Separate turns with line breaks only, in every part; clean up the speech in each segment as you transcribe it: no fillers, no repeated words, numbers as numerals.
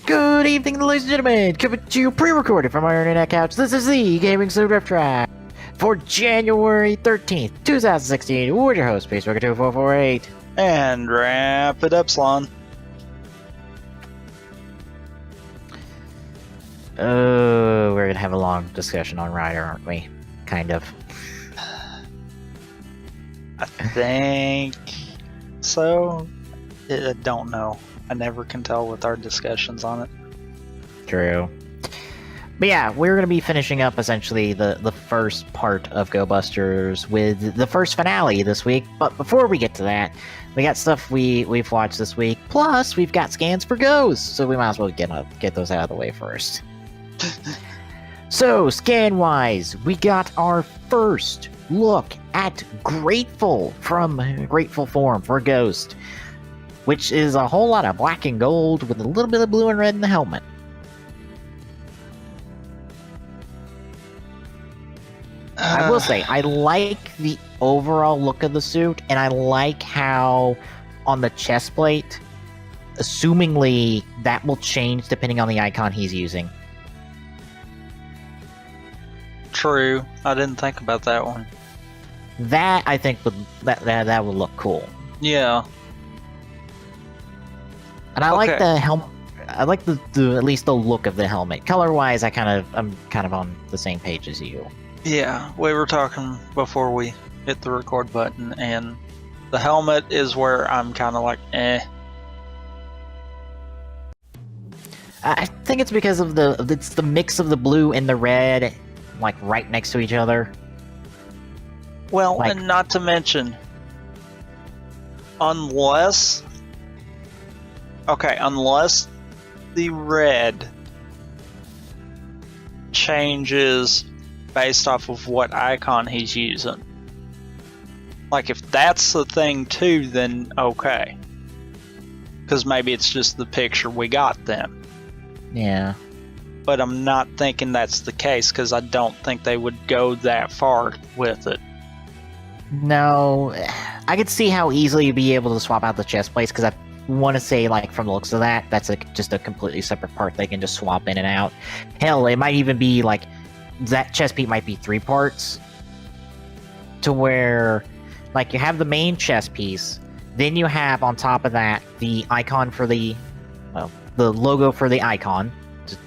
Good evening, ladies and gentlemen. Coming to you pre-recorded from our internet couch. This is the Gaming Saloon Rip Track for January 13th, 2016. We're your host, Spaceworker2448.
And wrap it up, Saloon.
Oh, we're gonna have a long discussion on Rider, aren't we? Kind of.
I think so. I don't know. I never can tell with our discussions on it.
True. But yeah, we're going to be finishing up essentially the first part of Go Busters with the first finale this week. But before we get to that, we got stuff we've watched this week. Plus, we've got scans for ghosts, so we might as well get those out of the way first. So, scan-wise, we got our first look at Grateful from Grateful Form for Ghost, which is a whole lot of black and gold with a little bit of blue and red in the helmet. I will say, I like the overall look of the suit, and I like how on the chest plate, assumingly that will change depending on the icon he's using.
True. I didn't think about that one.
That, I think, that would look cool.
Yeah.
And I like the helmet. I like the at least the look of the helmet. Color-wise, I'm kind of on the same page as you.
Yeah, we were talking before we hit the record button, and the helmet is where I'm kind of like, eh.
I think it's because of it's the mix of the blue and the red, like right next to each other.
Well,
like,
and not to mention, unless the red changes based off of what icon he's using. Like, if that's the thing too, then okay. Because maybe it's just the picture we got then.
Yeah.
But I'm not thinking that's the case, because I don't think they would go that far with it.
No, I could see how easily you'd be able to swap out the chest plates, because I want to say, like, from the looks of that, that's just a completely separate part they can just swap in and out. Hell, it might even be, like, that chest piece might be 3 parts, to where, like, you have the main chest piece, then you have, on top of that, the icon for the logo for the icon,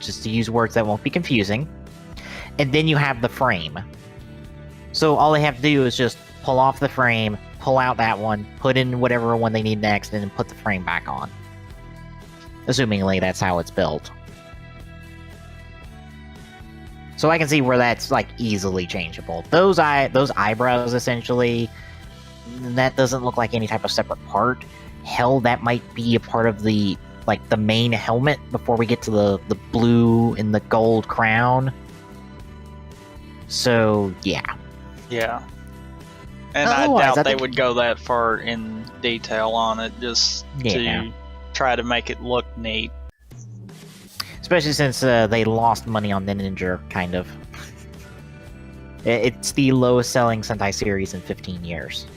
just to use words that won't be confusing, and then you have the frame. So all they have to do is just pull off the frame, pull out that one, put in whatever one they need next, and then put the frame back on. Assumingly, that's how it's built. So I can see where that's, like, easily changeable. Those eyebrows, essentially, that doesn't look like any type of separate part. Hell, that might be a part of the, like, the main helmet before we get to the blue and the gold crown. So, yeah.
Yeah. And
Otherwise,
I doubt they would go that far in detail on it, just to try to make it look neat.
Especially since they lost money on the Ninja, kind of. It's the lowest selling Sentai series in 15 years.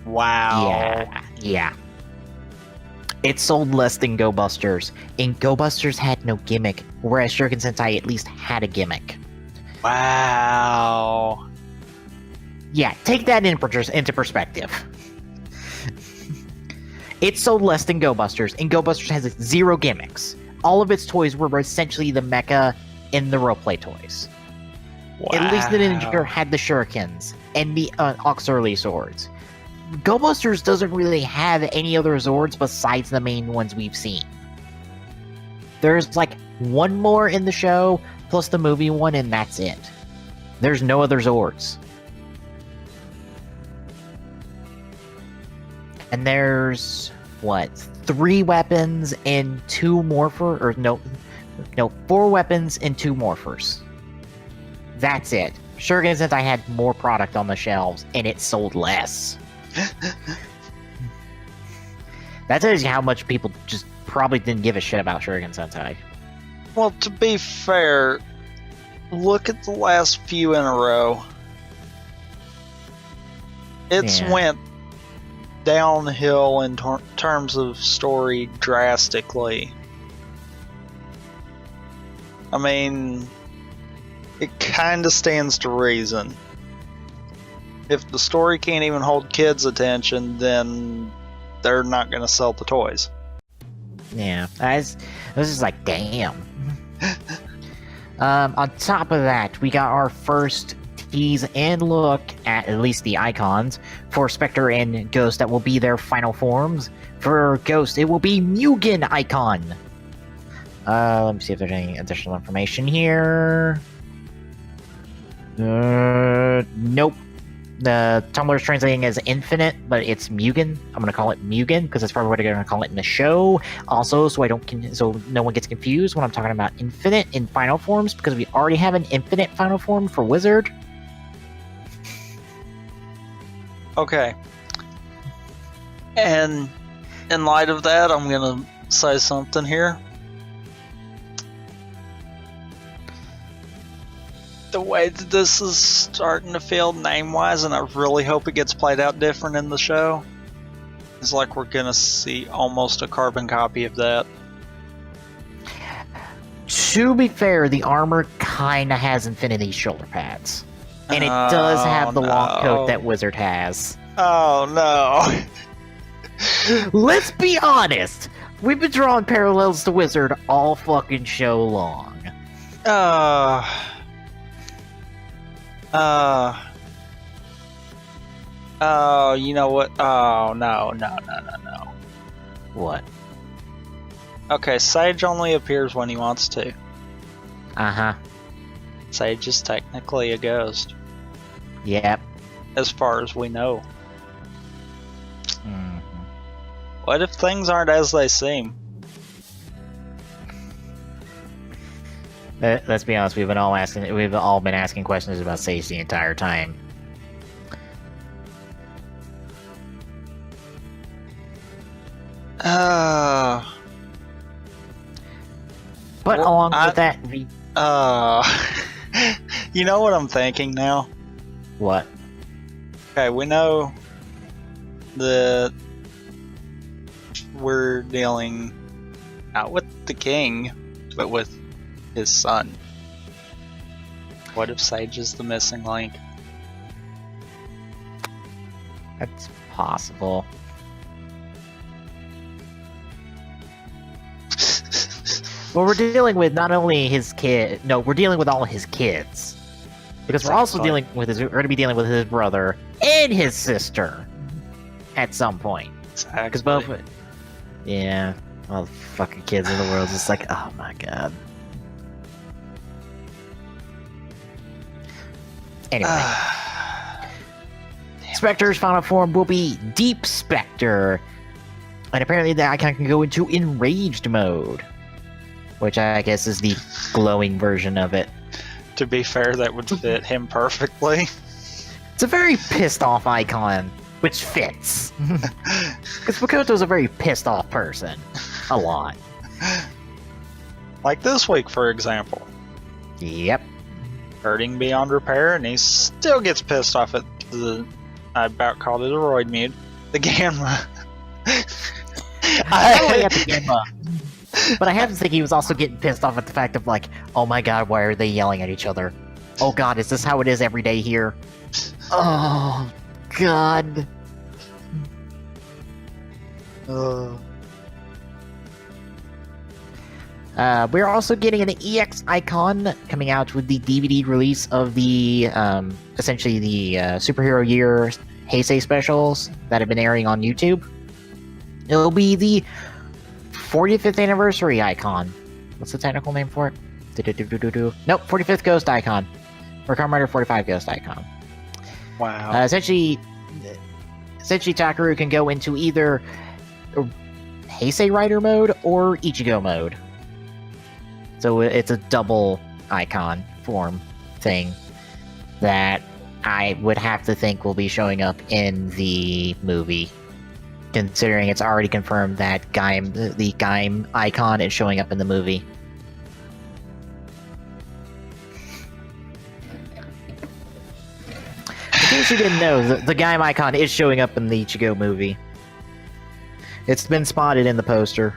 Wow.
Yeah. It sold less than Go Busters, and Go Busters had no gimmick, whereas Shuriken Sentai at least had a gimmick.
Wow.
Yeah, take that into perspective. It sold less than Go Busters, and Go Busters has 0 gimmicks. All of its toys were essentially the mecha and the roleplay toys.
Wow.
At least the Ninja had the shurikens and the auxiliary swords. Go Busters doesn't really have any other Zords besides the main ones we've seen. There's like one more in the show, plus the movie one, and that's it. There's no other Zords. And there's, 3 weapons and 2 morphers? Or no, 4 weapons and 2 morphers. That's it. Shuriken Sentai had more product on the shelves, and it sold less. That tells you how much people just probably didn't give a shit about Shuriken Sentai.
Well, to be fair, look at the last few in a row. It's went downhill in terms of story drastically. I mean, it kind of stands to reason. If the story can't even hold kids' attention, then they're not going to sell the toys.
Yeah, I was just like, damn. On top of that, we got our first tease and look at least the icons for Spectre and Ghost that will be their final forms. For Ghost, it will be Mugen icon. Let me see if there's any additional information here. Nope. The Tumblr is translating as infinite, but it's Mugen. I'm gonna call it Mugen because that's probably what they're gonna call it in the show. Also, so no one gets confused when I'm talking about infinite in final forms, because we already have an infinite final form for Wizard.
Okay. And in light of that, I'm gonna say something here. The way that this is starting to feel name-wise, and I really hope it gets played out different in the show, is like we're gonna see almost a carbon copy of that.
To be fair, the armor kinda has Infinity shoulder pads. And it does have the long coat that Wizard has.
Oh no.
Let's be honest! We've been drawing parallels to Wizard all fucking show long.
Oh, you know what? Oh, no.
What?
Okay, Sage only appears when he wants to.
Uh-huh.
Sage is technically a ghost.
Yep.
As far as we know.
Mm-hmm.
What if things aren't as they seem?
Let's be honest, we've all been asking questions about Sage the entire time. But
well,
along with that,
you know what I'm thinking now?
What?
Okay, we know that we're dealing not with the king, but with his son. What if Sage is the missing link?
That's possible. Well, we're dealing with not only his kid. No, we're dealing with all his kids, because we're also dealing with his. We're going to be dealing with his brother and his sister at some point.
Exactly.
Because both. Yeah, all the fucking kids in the world. It's like, oh my god. Anyway, Spectre's final form will be Deep Spectre, and apparently the icon can go into Enraged mode, which I guess is the glowing version of it.
To be fair, that would fit him perfectly.
It's a very pissed off icon, which fits. Because Makoto's a very pissed off person. A lot.
Like this week, for example.
Yep.
Hurting beyond repair, and he still gets pissed off at I about called it a roid mute. The Gamma.
Not only at the Gamma, but I have to think he was also getting pissed off at the fact of like, oh my god, why are they yelling at each other? Oh god, is this how it is every day here? Oh god. We're also getting an EX icon coming out with the DVD release of the, essentially the Superhero Year Heisei specials that have been airing on YouTube. It'll be the 45th anniversary icon. What's the technical name for it? Nope, 45th Ghost icon. Or Kamen Rider 45 Ghost icon.
Wow.
Essentially, Takaru can go into either Heisei Rider mode or Ichigo mode. So it's a double icon form thing that I would have to think will be showing up in the movie, considering it's already confirmed that the Gaim icon is showing up in the movie. In case you didn't know, the Gaim icon is showing up in the Ichigo movie. It's been spotted in the poster.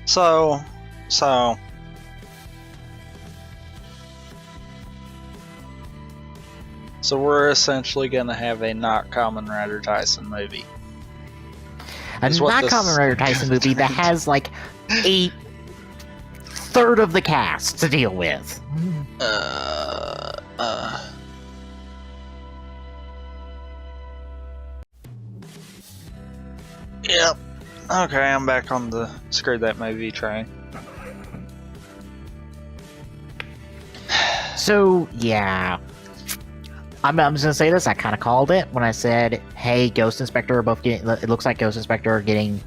So we're essentially gonna have a not Kamen Rider Tyson movie.
A not Kamen Rider Tyson movie that has like a third of the cast to deal with.
Yep. Okay, I'm back on the screw that movie train.
So, yeah. I'm just gonna say this, I kind of called it when I said, hey, Ghost and Spectre are both getting, it looks like Ghost and Spectre are getting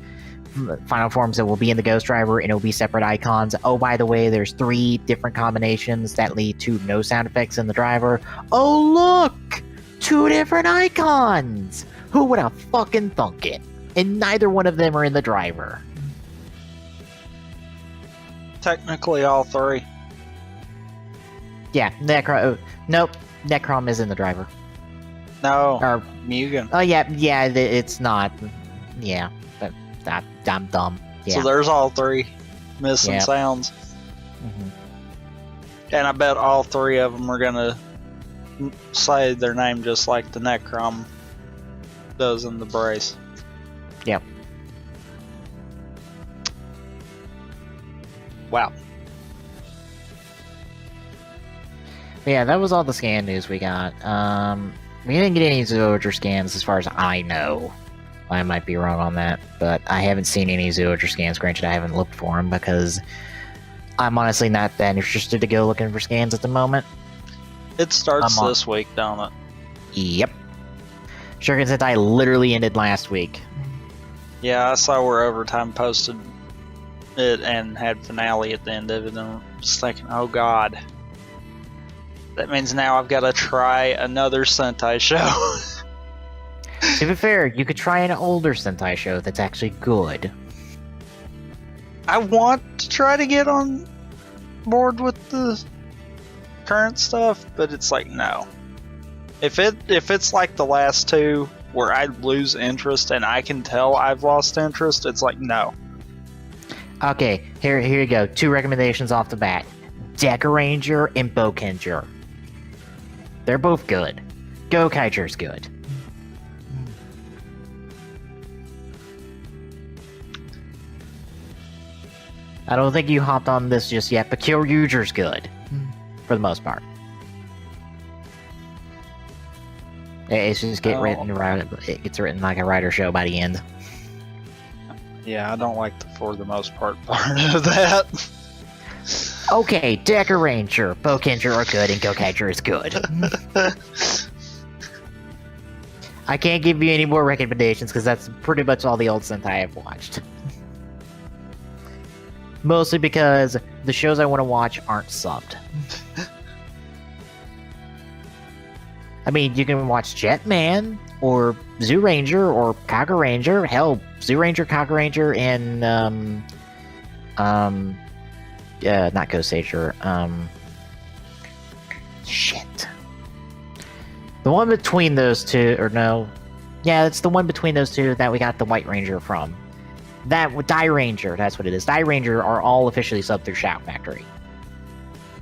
final forms that will be in the Ghost Driver, and it'll be separate icons. Oh, by the way, there's 3 different combinations that lead to no sound effects in the driver. Oh, look! 2 different icons! Who would have fucking thunk it? And neither one of them are in the driver.
Technically, all 3.
Yeah, nope, Necrom is in the driver.
No,
Or,
Mugen.
oh yeah, it's not. Yeah, but I'm dumb. Yeah.
So there's all 3 missing sounds.
Mm-hmm.
And I bet all 3 of them are gonna say their name just like the Necrom does in the brace.
Yep.
Wow.
Yeah, that was all the scan news we got. We didn't get any Zooger scans as far as I know. I might be wrong on that, but I haven't seen any Zooger scans. Granted, I haven't looked for them because I'm honestly not that interested to go looking for scans at the moment.
It starts this week, don't it?
Yep. Shuriken Sentai literally ended last week.
Yeah, I saw where Overtime posted it and had finale at the end of it, and I'm just thinking, oh god. That means now I've got to try another Sentai show.
To be fair, you could try an older Sentai show that's actually good.
I want to try to get on board with the current stuff, but it's like, no. If it's like the last 2 where I lose interest and I can tell I've lost interest, it's like, no.
Okay, here you go. 2 recommendations off the bat. Deca Ranger and Bokenger. They're both good. Gokaiger's good. I don't think you hopped on this just yet, but Kyoryuger's good. For the most part. It's just it gets written like a writer show by the end.
Yeah, I don't like the for the most part of that.
Okay, Deca Ranger, Bokenger are good, and Gokaiger is good. I can't give you any more recommendations because that's pretty much all the old Sentai I've watched. Mostly because the shows I want to watch aren't subbed. I mean, you can watch Jetman, or Zoo Ranger, or Kaga Ranger. Hell, Zoo Ranger, Kaga Ranger, and, not Ghost Ranger, shit. The one between those 2, or no. Yeah, it's the one between those 2 that we got the White Ranger from. That, Die Ranger, that's what it is. Die Ranger are all officially subbed through Shout Factory.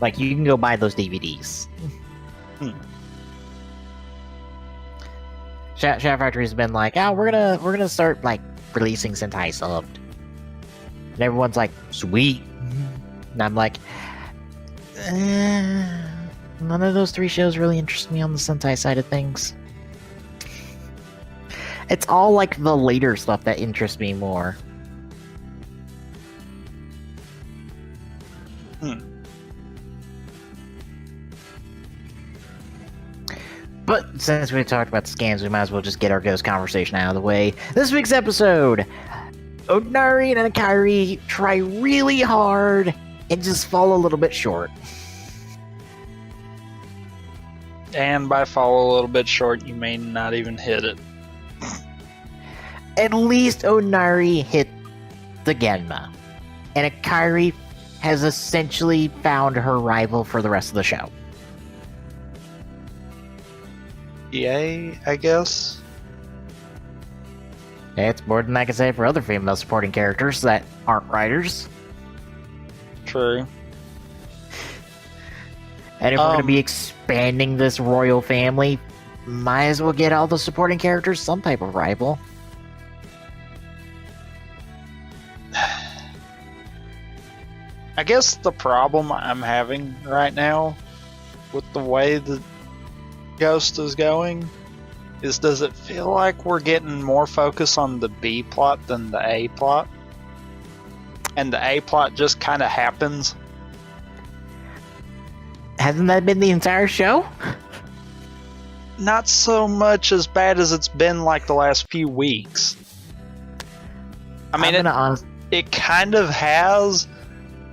Like, you can go buy those DVDs. Shout Factory's been like, oh, we're gonna start, like, releasing Sentai subbed. And everyone's like, sweet. And I'm like, none of those 3 shows really interest me on the Sentai side of things. It's all, like, the later stuff that interests me more. But since we talked about the scams, we might as well just get our ghost conversation out of the way. This week's episode, Onari and Akari try really hard and just fall a little bit short.
And by fall a little bit short, you may not even hit it.
At least Onari hit the Genma, and Akari has essentially found her rival for the rest of the show.
Yay, I guess.
It's more than I can say for other female supporting characters that aren't writers.
True.
And if we're going to be expanding this royal family, might as well get all the supporting characters some type of rival.
I guess the problem I'm having right now with the way the Ghost is going is, does it feel like we're getting more focus on the B plot than the A plot? And the A plot just kind of happens?
Hasn't that been the entire show?
Not so much as bad as it's been like the last few weeks. I mean, it kind of has,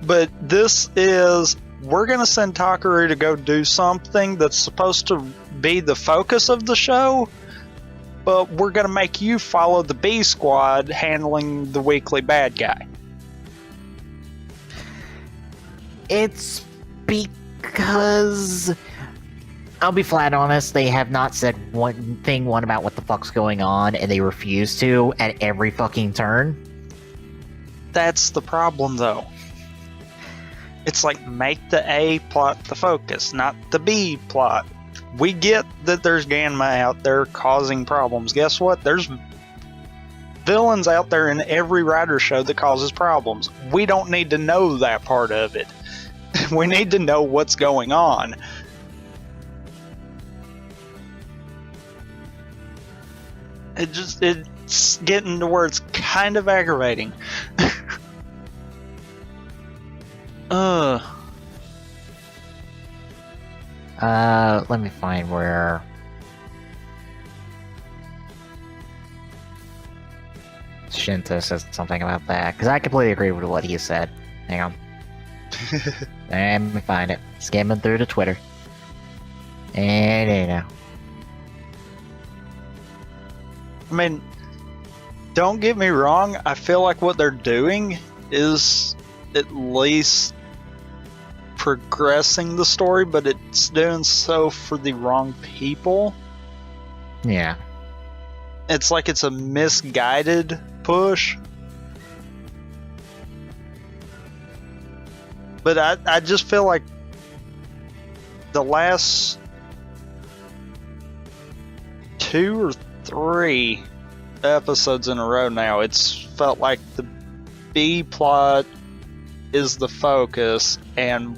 but this is, we're going to send Takaru to go do something that's supposed to be the focus of the show, but we're going to make you follow the B squad handling the weekly bad guy.
It's because, I'll be flat honest, they have not said one about what the fuck's going on, and they refuse to at every fucking turn.
That's the problem, though. It's like, make the A plot the focus, not the B plot. We get that there's Ganma out there causing problems. Guess what? There's villains out there in every Rider show that causes problems. We don't need to know that part of it. We need to know what's going on. It's getting to where it's kind of aggravating.
Let me find where... Shinta says something about that, because I completely agree with what he said. Hang on. Let me find it. Skimming through the Twitter. And you know.
I mean, don't get me wrong, I feel like what they're doing is at least progressing the story, but it's doing so for the wrong people.
Yeah.
It's like it's a misguided push. But I just feel like the last 2 or 3 episodes in a row now, it's felt like the B plot is the focus, and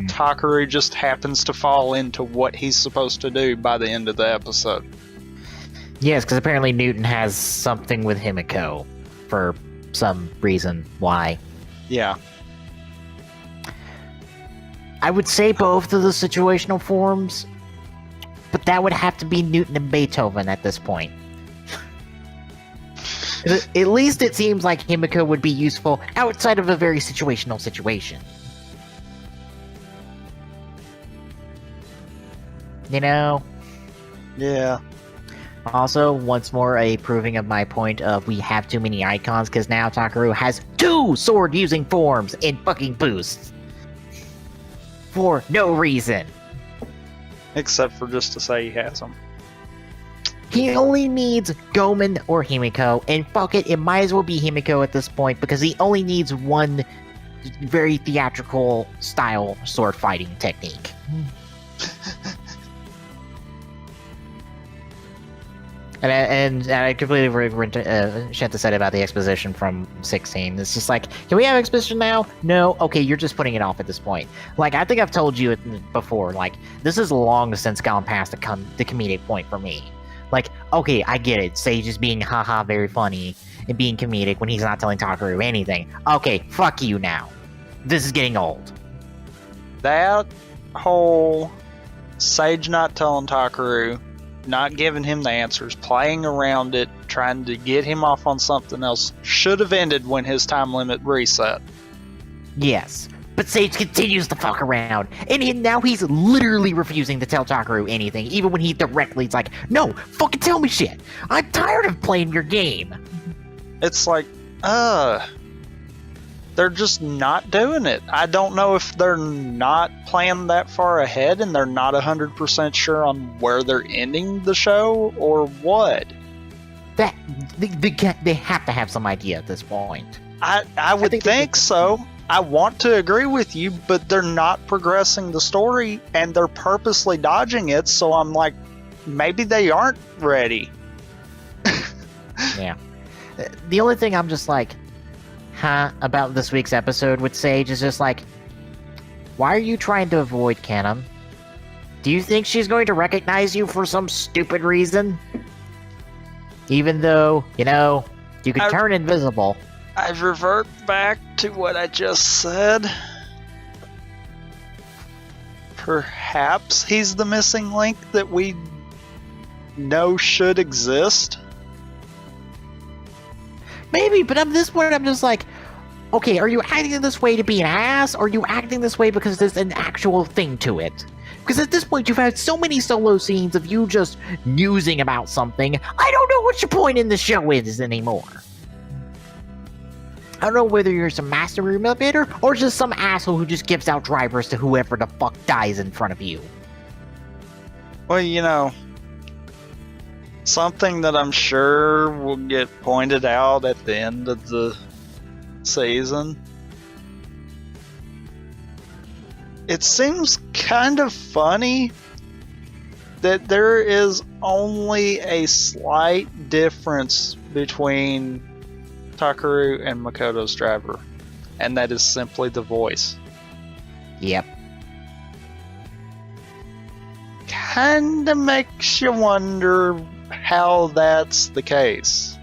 Takaru just happens to fall into what he's supposed to do by the end of the episode.
Yes, because apparently Newton has something with Himiko for some reason why.
Yeah.
I would say both of the situational forms, but that would have to be Newton and Beethoven at this point. At least it seems like Himiko would be useful outside of a very situational situation. You know?
Yeah.
Also, once more, a proving of my point of we have too many icons, because now Takaru has 2 sword-using forms in fucking boosts. For no reason.
Except for just to say he has them.
He only needs Gomen or Himiko, and fuck it, it might as well be Himiko at this point, because he only needs one very theatrical style sword fighting technique. And I completely agree with Shenta said about the exposition from 16. It's just like, can we have exposition now? No? Okay, you're just putting it off at this point. Like, I think I've told you it before, like, this is long since gone past the comedic point for me. Like, okay, I get it. Sage is being haha very funny and being comedic when he's not telling Takaru anything. Okay, fuck you now. This is getting old.
That whole Sage not telling Takaru, not giving him the answers, playing around it, trying to get him off on something else, should have ended when his time limit reset.
Yes, but Sage continues to fuck around, and now he's literally refusing to tell Takaru anything, even when he directly is like, no, fucking tell me shit. I'm tired of playing your game.
It's like, they're just not doing it. I don't know if they're not planned that far ahead and they're not 100% sure on where they're ending the show or what.
That they have to have some idea at this point.
I would think so. I want to agree with you, but they're not progressing the story and they're purposely dodging it. So I'm like, maybe they aren't ready.
Yeah. The only thing I'm just like, about this week's episode with Sage is just like, why are you trying to avoid Canem? Do you think she's going to recognize you for some stupid reason? Even though, you know, you can turn invisible.
I revert back to what I just said. Perhaps he's the missing link that we know should exist.
Maybe, but at this point I'm just like, okay, are you acting this way to be an ass, or are you acting this way because there's an actual thing to it? Because at this point you've had so many solo scenes of you just musing about something, I don't know what your point in the show is anymore. I don't know whether you're some master rehabilitator, or just some asshole who just gives out drivers to whoever the fuck dies in front of you.
Well, you know, something that I'm sure will get pointed out at the end of the season. It seems kind of funny that there is only a slight difference between Takaru and Makoto's driver, and that is simply the voice.
Yep.
Kinda makes you wonder how that's the case.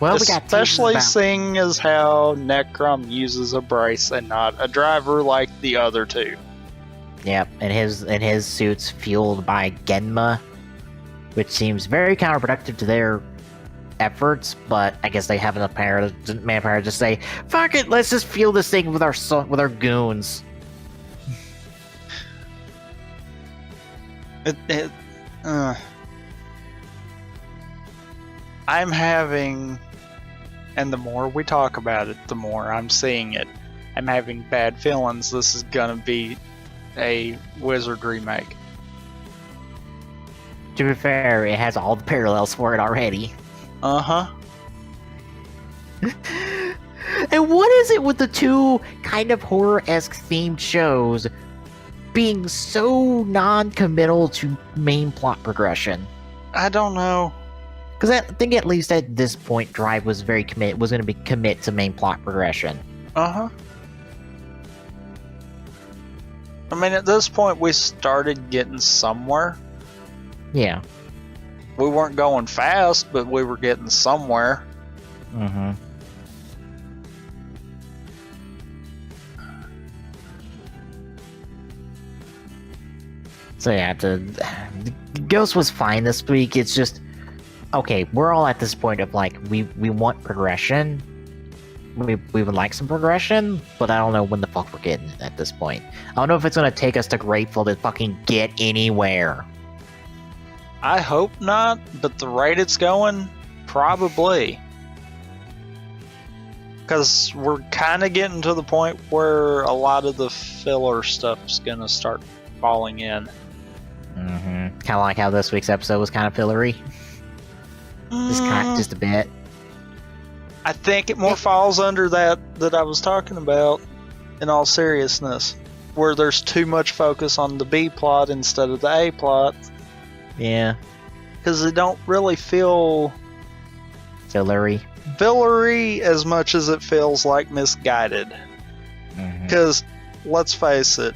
Well, we got
especially seeing as how Necrom uses a brace and not a driver like the other two.
Yep, and his suit's fueled by Genma, which seems very counterproductive to their efforts, but I guess they have enough manpower to say, fuck it, let's just fuel this thing with our goons.
I'm having, and the more we talk about it, the more I'm seeing it. I'm having bad feelings this is gonna be a Wizard remake.
To be fair, it has all the parallels for it already.
Uh-huh.
And what is it with the two kind of horror-esque themed shows being so non-committal to main plot progression?
I don't know.
Because I think at least at this point, Drive was very going to commit to main plot progression.
Uh-huh. I mean, at this point, we started getting somewhere.
Yeah.
We weren't going fast, but we were getting somewhere.
Mm-hmm. So yeah, the Ghost was fine this week. It's just, okay, we're all at this point of like, we want progression. We would like some progression, but I don't know when the fuck we're getting it at this point. I don't know if it's gonna take us to Grateful to fucking get anywhere.
I hope not, but the rate it's going, probably. Because we're kind of getting to the point where a lot of the filler stuff's gonna start falling in.
Mm-hmm. Kind of like how this week's episode was kind of fillery. Just a bit.
I think it more falls under that I was talking about, in all seriousness, where there's too much focus on the B plot instead of the A plot.
Yeah.
Because it don't really feel
fillery
as much as it feels like misguided. Because, let's face it,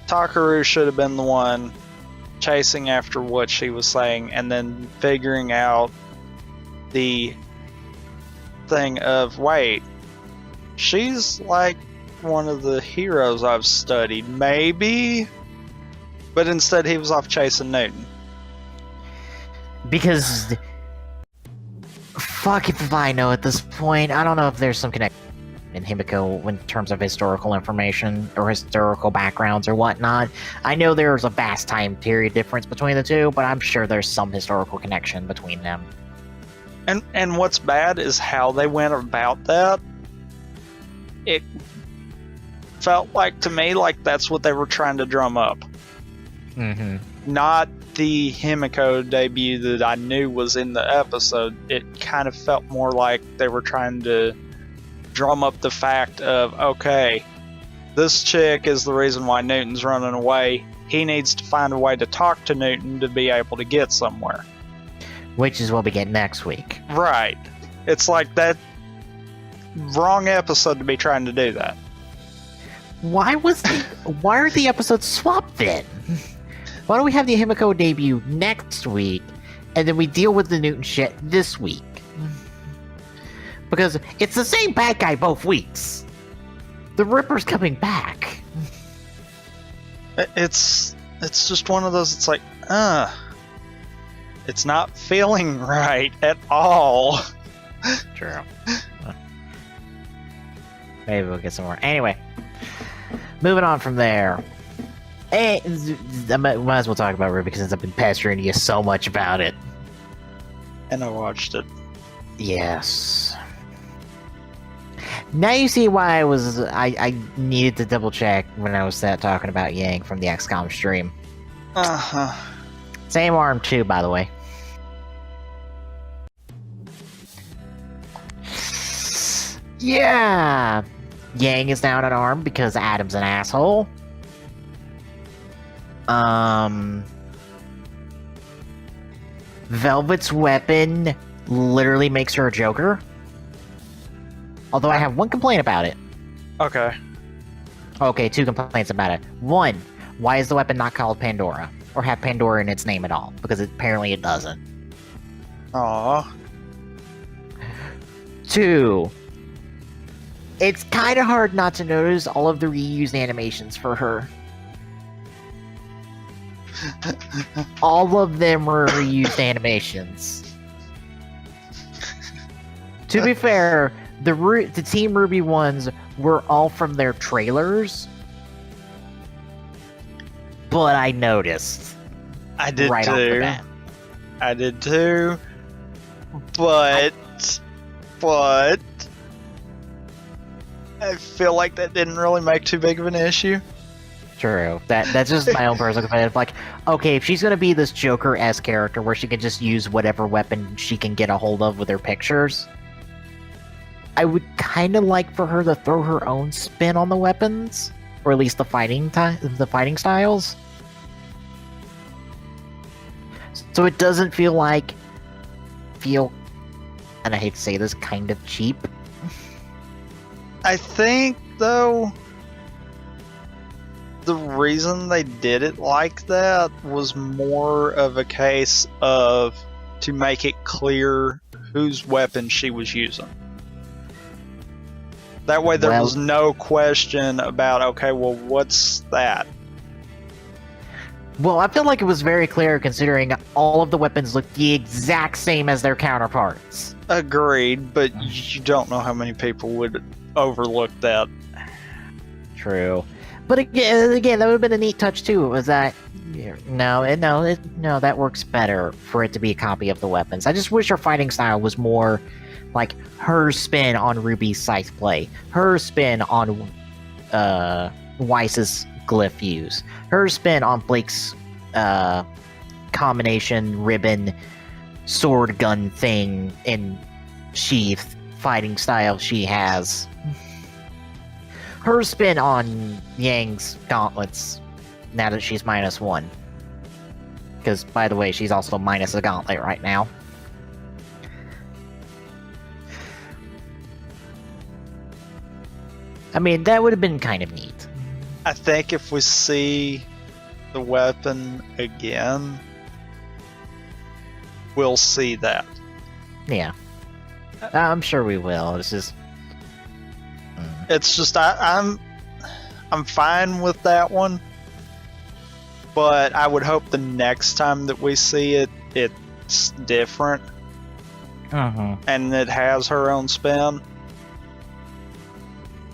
Takaru should have been the one chasing after what she was saying and then figuring out the thing of, wait, she's like one of the heroes I've studied, maybe? But instead he was off chasing Newton.
Because, fuck if I know at this point. I don't know if there's some connection in Himiko in terms of historical information or historical backgrounds or whatnot. I know there's a vast time period difference between the two, but I'm sure there's some historical connection between them.
And what's bad is how they went about that. it felt like to me like that's what they were trying to drum up.
Mm-hmm.
Not the Himiko debut that I knew was in the episode. It kind of felt more like they were trying to drum up the fact of, okay, this chick is the reason why Newton's running away. He needs to find a way to talk to Newton to be able to get somewhere.
Which is what we get next week.
Right. It's like that wrong episode to be trying to do that.
Why are the episodes swapped then? Why don't we have the Himiko debut next week, and then we deal with the Newton shit this week? Because it's the same bad guy both weeks. The Ripper's coming back.
It's just one of those, it's like, it's not feeling right at all.
True. Maybe we'll get some more. Anyway, moving on from there. Hey, I might as well talk about RWBY since I've been pestering you so much about it.
And I watched it.
Yes. Now you see why I needed to double check when I was talking about Yang from the XCOM stream.
Uh-huh.
Same arm too, by the way. Yeah! Yang is down an arm because Adam's an asshole. Velvet's weapon literally makes her a Joker. Although I have one complaint about it.
Okay.
Okay, two complaints about it. One, why is the weapon not called Pandora? Or have Pandora in its name at all? Because apparently it doesn't.
Aww.
Two, it's kind of hard not to notice all of the reused animations for her. All of them were reused animations. To be fair, the Team RWBY ones were all from their trailers. But I noticed.
I did
right
too.
off the bat.
I did too. But I feel like that didn't really make too big of an issue.
True. That's just my own personal opinion. Like, okay, if she's gonna be this Joker-esque character where she can just use whatever weapon she can get a hold of with her pictures, I would kind of like for her to throw her own spin on the weapons, or at least the fighting styles, so it doesn't feel, and I hate to say this, kind of cheap.
I think, though, the reason they did it like that was more of a case of to make it clear whose weapon she was using. That way there was no question about, okay, well, what's that?
Well, I feel like it was very clear considering all of the weapons look the exact same as their counterparts.
Agreed, but you don't know how many people would overlook that.
True. But again, that would have been a neat touch too. Was that no, that works better for it to be a copy of the weapons. I just wish her fighting style was more like her spin on Ruby's scythe play, her spin on Weiss's glyph use, her spin on Blake's combination ribbon sword gun thing in sheath fighting style she has. Her spin on Yang's gauntlets, now that she's -1. Because, by the way, she's also minus a gauntlet right now. I mean, that would have been kind of neat.
I think if we see the weapon again, we'll see that.
Yeah. I'm sure we will. It's just...
It's just I'm fine with that one, but I would hope the next time that we see it, it's different, and it has her own spin.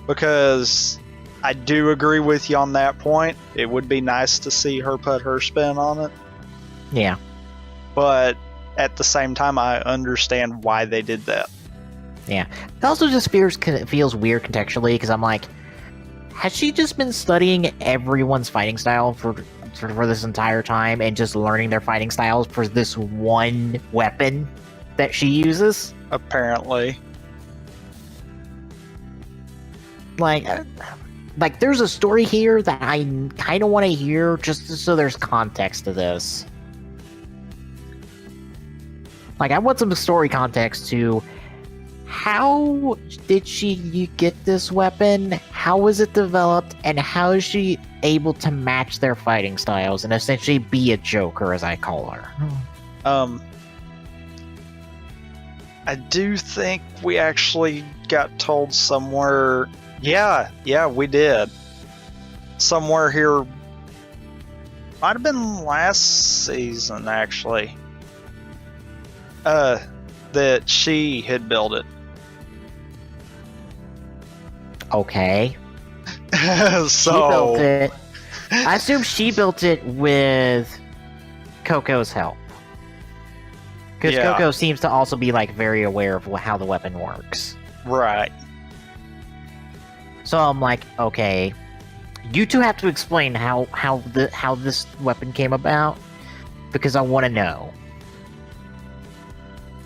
Because I do agree with you on that point. It would be nice to see her put her spin on it.
Yeah.
But at the same time, I understand why they did that.
Yeah. It also just feels weird contextually because I'm like, has she just been studying everyone's fighting style for this entire time and just learning their fighting styles for this one weapon that she uses?
Apparently.
Like there's a story here that I kind of want to hear just so there's context to this. Like, I want some story context to how did she get this weapon, how was it developed, and how is she able to match their fighting styles and essentially be a Joker, as I call her.
I do think we actually got told somewhere. Yeah, we did. Somewhere here. Might have been last season, actually. That she had built it.
Okay.
So
she built it. I assume she built it with Coco's help. Because Coco seems to also be like very aware of how the weapon works.
Right.
So I'm like, okay, you two have to explain how this weapon came about, because I want to know.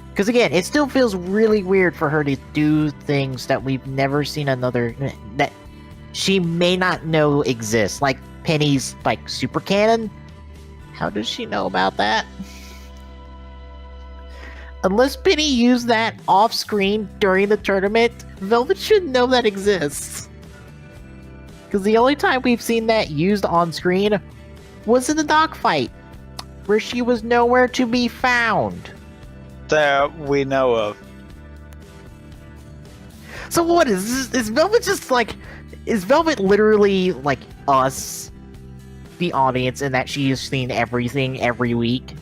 Because again, it still feels really weird for her to do things that we've never seen that she may not know exist, like Penny's like super cannon. How does she know about that? Unless Penny used that off screen during the tournament, Velvet shouldn't know that exists. Because the only time we've seen that used on screen was in the dogfight, where she was nowhere to be found.
That we know of.
So what is this? Is Velvet just like... Is Velvet literally like us, the audience, in that she has seen everything every week?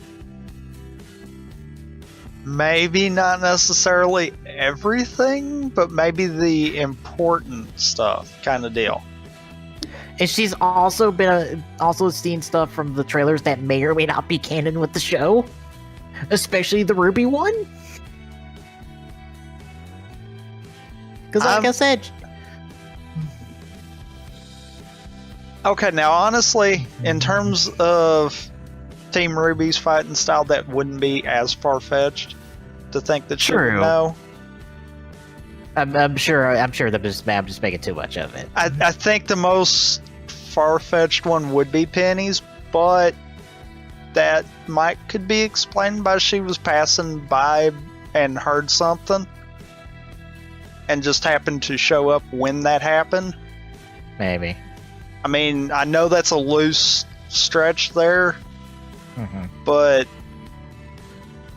Maybe not necessarily everything, but maybe the important stuff kind of deal.
And she's also also seen stuff from the trailers that may or may not be canon with the show, especially the RWBY one. Because, like I said.
Okay, now honestly, in terms of Team RWBY's fighting style, that wouldn't be as far-fetched to think that she would know.
I'm sure I'm just making too much of it.
I think the most far-fetched one would be Penny's, but that could be explained by she was passing by and heard something and just happened to show up when that happened.
Maybe.
I mean, I know that's a loose stretch there, but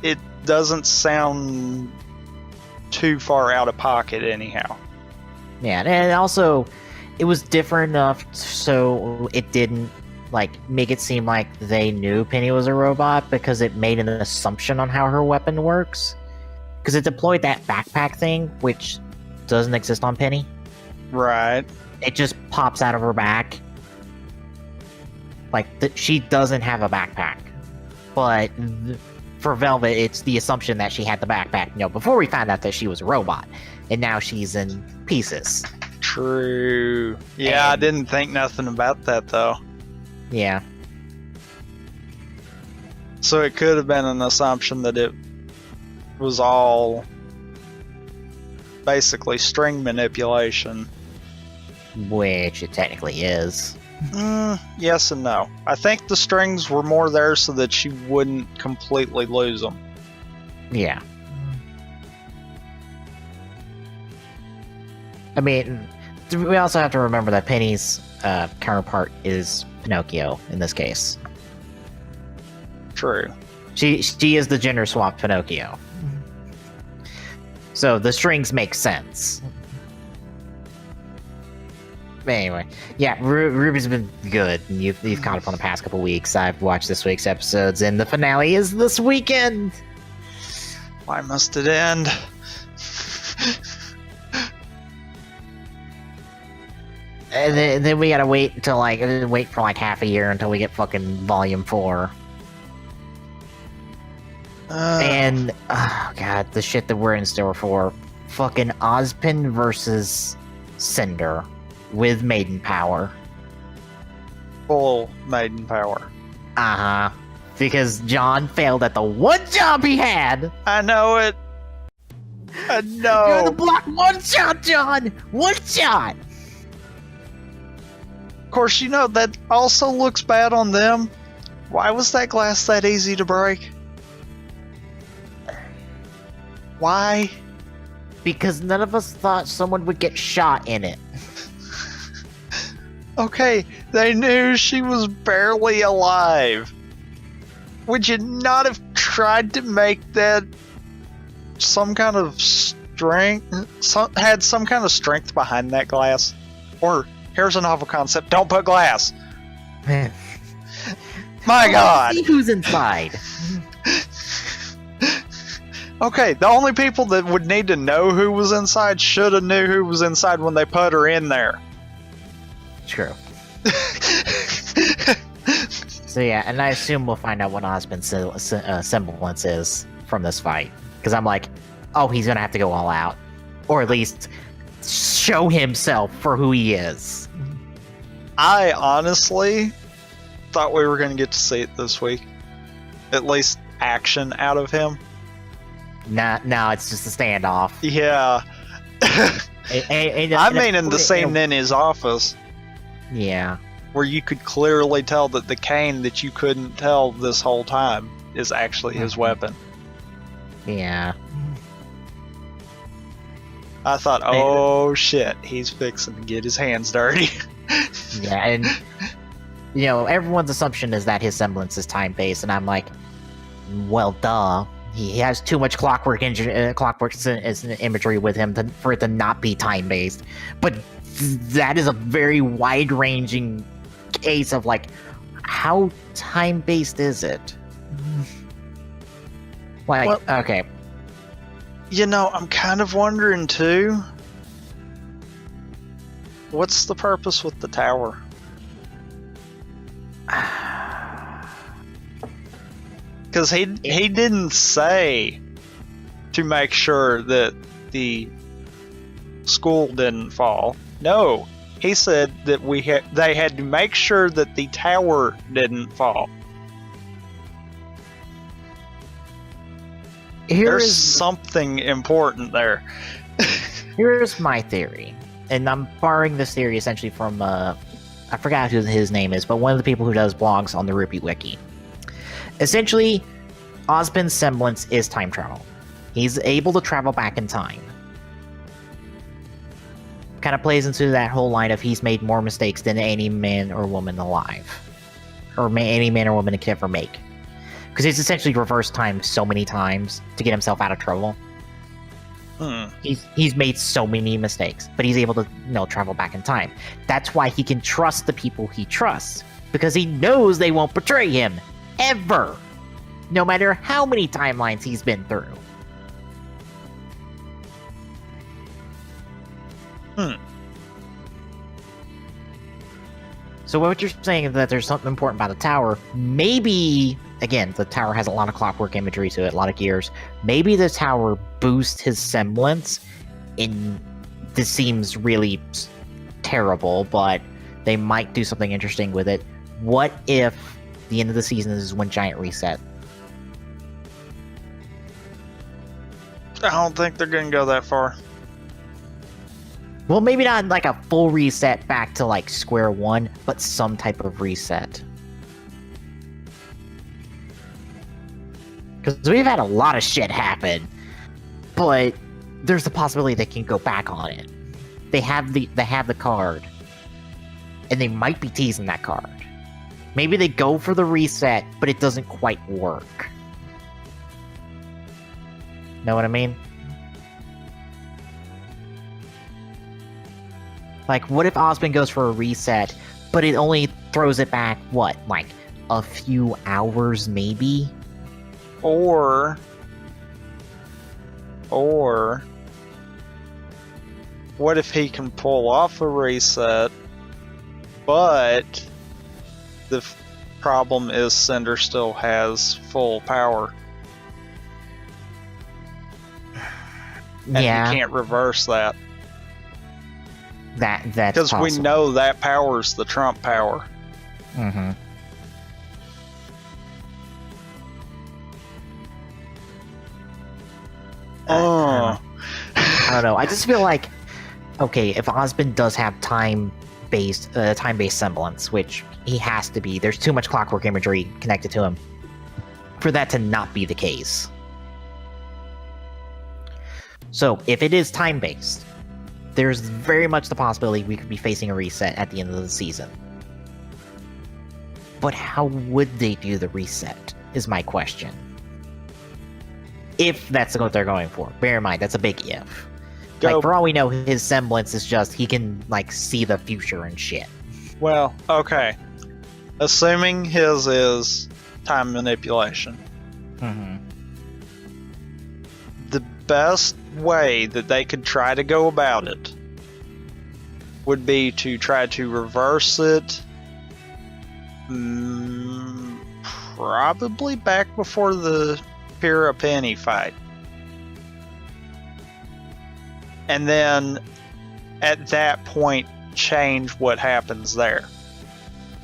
it doesn't sound too far out of pocket anyhow.
Yeah, and also, it was different enough so it didn't like make it seem like they knew Penny was a robot, because it made an assumption on how her weapon works. Because it deployed that backpack thing, which doesn't exist on Penny.
Right.
It just pops out of her back. Like, she doesn't have a backpack. But for Velvet, it's the assumption that she had the backpack, before we found out that she was a robot. And now she's in pieces.
True. Yeah, I didn't think nothing about that, though.
Yeah.
So it could have been an assumption that it was all basically string manipulation.
Which it technically is.
Yes and no. I think the strings were more there so that she wouldn't completely lose them.
Yeah. I mean, we also have to remember that Penny's counterpart is Pinocchio in this case.
True.
She is the gender swapped Pinocchio. So the strings make sense. Anyway, yeah, RWBY's been good. You've caught up on the past couple weeks. I've watched this week's episodes, and the finale is this weekend.
Why must it end?
And then we gotta wait for half a year until we get fucking Volume 4. And oh god, the shit that we're in store for fucking Ozpin versus Cinder with Maiden Power.
Full maiden power.
Uh-huh. Because John failed at the one job he had.
I know it. I
You had to
know.
block one shot, John! One shot!
Of course, you know that also looks bad on them. Why was that glass that easy to break? Why?
Because none of us thought someone would get shot in it.
Okay, they knew she was barely alive. Would you not have tried to make that some kind of strength, had some kind of strength behind that glass? Or, here's a novel concept, don't put glass. My God.
See who's inside.
Okay, the only people that would need to know who was inside should have knew who was inside when they put her in there.
True. So yeah, and I assume we'll find out what Ozpin's semblance is from this fight. Because I'm like, oh, he's gonna have to go all out. Or at least show himself for who he is.
I honestly thought we were going to get to see it this week. At least action out of him.
No, it's just a standoff.
Yeah. I mean, in the scene in his office.
Yeah.
Where you could clearly tell that the cane that you couldn't tell this whole time is actually his weapon.
Yeah.
I thought, oh shit, he's fixing to get his hands dirty.
Yeah, and you know, everyone's assumption is that his semblance is time-based, and I'm like, well, duh. He has too much clockwork imagery with him for it to not be time-based. But that is a very wide-ranging case of, like, how time-based is it? Like,
well,
okay.
You know, I'm kind of wondering, too. What's the purpose with the tower? Because he didn't say to make sure that the school didn't fall. No, he said that they had to make sure that the tower didn't fall. There's something important there.
Here's my theory, and I'm borrowing this theory essentially from I forgot who his name is, but one of the people who does blogs on the RWBY wiki. Essentially, Ozpin's semblance is time travel. He's able to travel back in time. Kind of plays into that whole line of he's made more mistakes than any man or woman alive. Or any man or woman could ever make. Because he's essentially reversed time so many times to get himself out of trouble. He's made so many mistakes, but he's able to, travel back in time. That's why he can trust the people he trusts. Because he knows they won't betray him. Ever. No matter how many timelines he's been through. So what you're saying is that there's something important about the tower. Maybe, again, the tower has a lot of clockwork imagery to it, a lot of gears. Maybe the tower boosts his semblance. This seems really terrible, but they might do something interesting with it. What if the end of the season is one giant reset?
I don't think they're going to go that far.
Well, maybe not like a full reset back to like square one, but some type of reset. Because we've had a lot of shit happen, but there's a possibility they can go back on it. They have the card, and they might be teasing that card. Maybe they go for the reset, but it doesn't quite work. Know what I mean? Like, what if Ozpin goes for a reset, but it only throws it back, what, like, a few hours, maybe?
Or what if he can pull off a reset, but the problem is Cinder still has full power? And
yeah,
you can't reverse that.
that's
Because we
possible.
know that power is the Trump power.
Mm-hmm.
Oh.
I don't know. I just feel like, okay, if Osmond does have time-based semblance, which he has to be, there's too much clockwork imagery connected to him for that to not be the case. So, if it is time-based, there's very much the possibility we could be facing a reset at the end of the season. But how would they do the reset, is my question. If that's what they're going for. Bear in mind, that's a big if.
Go.
Like, for all we know, his semblance is just, he can, like, see the future and shit.
Well, okay. Assuming his is time manipulation.
Mm-hmm.
The best way that they could try to go about it would be to try to reverse it probably back before the Pyrrha Penny fight. And then at that point change what happens there.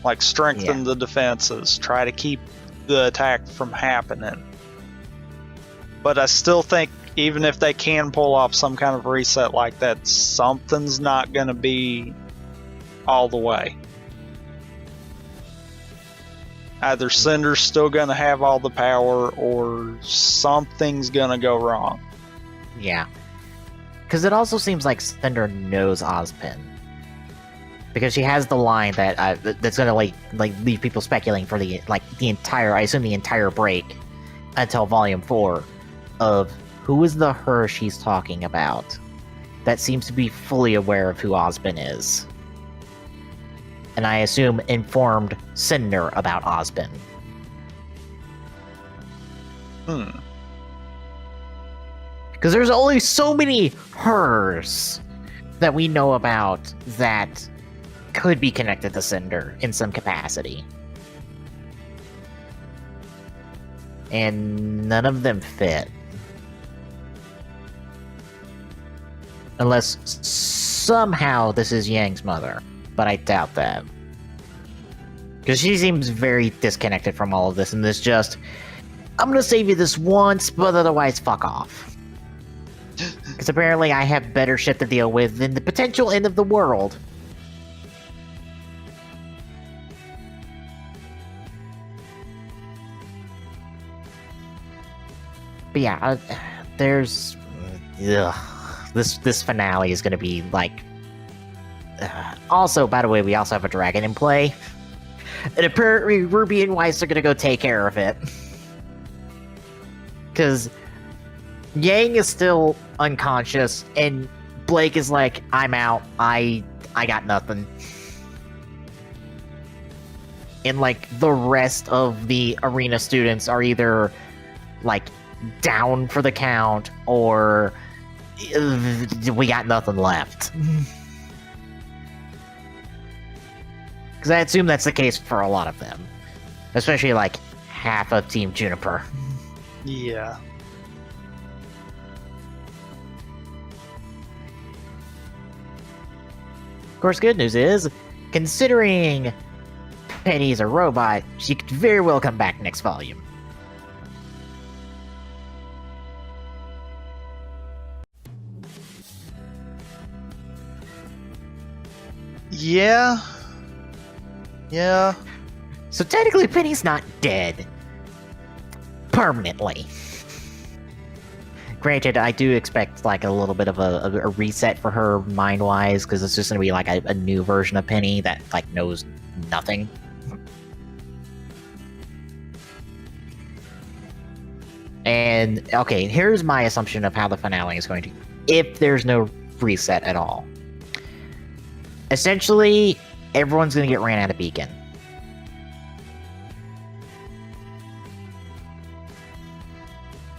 Like strengthen the defenses, try to keep the attack from happening. But I still think even if they can pull off some kind of reset like that, something's not going to be all the way. Either Cinder's still going to have all the power, or something's going to go wrong.
Yeah. Because it also seems like Cinder knows Ozpin. Because she has the line that that's going to like leave people speculating for the entire, I assume the entire break until Volume 4 of who is the her she's talking about that seems to be fully aware of who Ozpin is. And I assume informed Cinder about Ozpin. Because there's only so many hers that we know about that could be connected to Cinder in some capacity. And none of them fit. Unless somehow this is Yang's mother. But I doubt that. Because she seems very disconnected from all of this, and this just, I'm gonna save you this once, but otherwise fuck off. Because apparently I have better shit to deal with than the potential end of the world. But yeah, there's... This finale is gonna be, like... also, by the way, we also have a dragon in play. And apparently RWBY and Weiss are gonna go take care of it. Because Yang is still unconscious, and Blake is like, I'm out, I got nothing. And like, the rest of the arena students are either, like, down for the count, or we got nothing left. Because I assume that's the case for a lot of them. Especially, like, half of Team Juniper.
Yeah.
Of course, good news is, considering Penny's a robot, she could very well come back next volume.
Yeah. Yeah.
So technically, Penny's not dead. Permanently. Granted, I do expect like a little bit of a reset for her mind-wise, because it's just going to be like a new version of Penny that like knows nothing. And, okay, here's my assumption of how the finale is going to... if there's no reset at all. Essentially, everyone's going to get ran out of Beacon.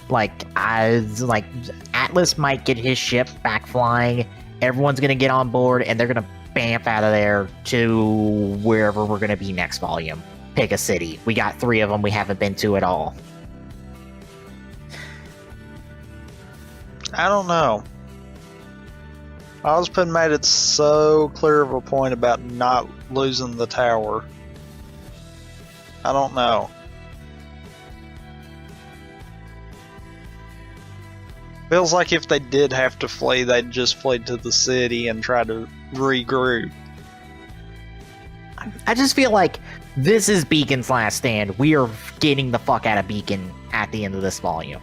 Like Atlas might get his ship back flying, everyone's gonna get on board, and they're gonna bamf out of there to wherever we're gonna be next volume. Pick a city. We got 3 of them we haven't been to at all.
I don't know. Ozpin made it so clear of a point about not losing the tower. I don't know. Feels like if they did have to flee, they'd just flee to the city and try to regroup.
I just feel like this is Beacon's last stand. We are getting the fuck out of Beacon at the end of this volume.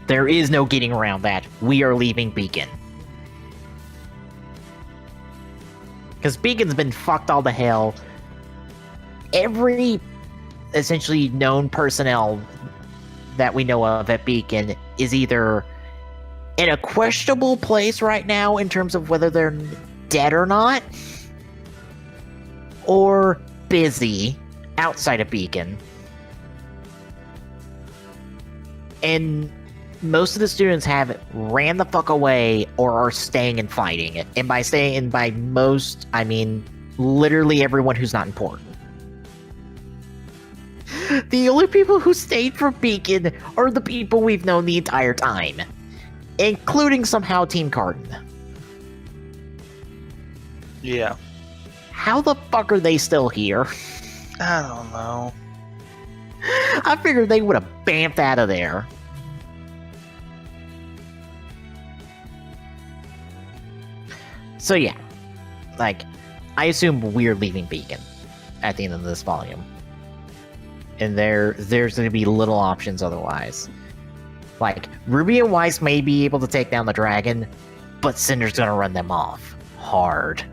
There is no getting around that. We are leaving Beacon. Because Beacon's been fucked all to hell. Every essentially known personnel that we know of at Beacon is either in a questionable place right now in terms of whether they're dead or not, or busy outside of Beacon. And most of the students have ran the fuck away or are staying and fighting. And by most, I mean literally everyone who's not important. The only people who stayed for Beacon are the people we've known the entire time, including somehow Team Carton.
Yeah.
How the fuck are they still here?
I don't know.
I figured they would have bamfed out of there. So yeah, like, I assume we're leaving Beacon at the end of this volume. And there's going to be little options otherwise. Like, Ruby and Weiss may be able to take down the dragon, but Cinder's going to run them off hard.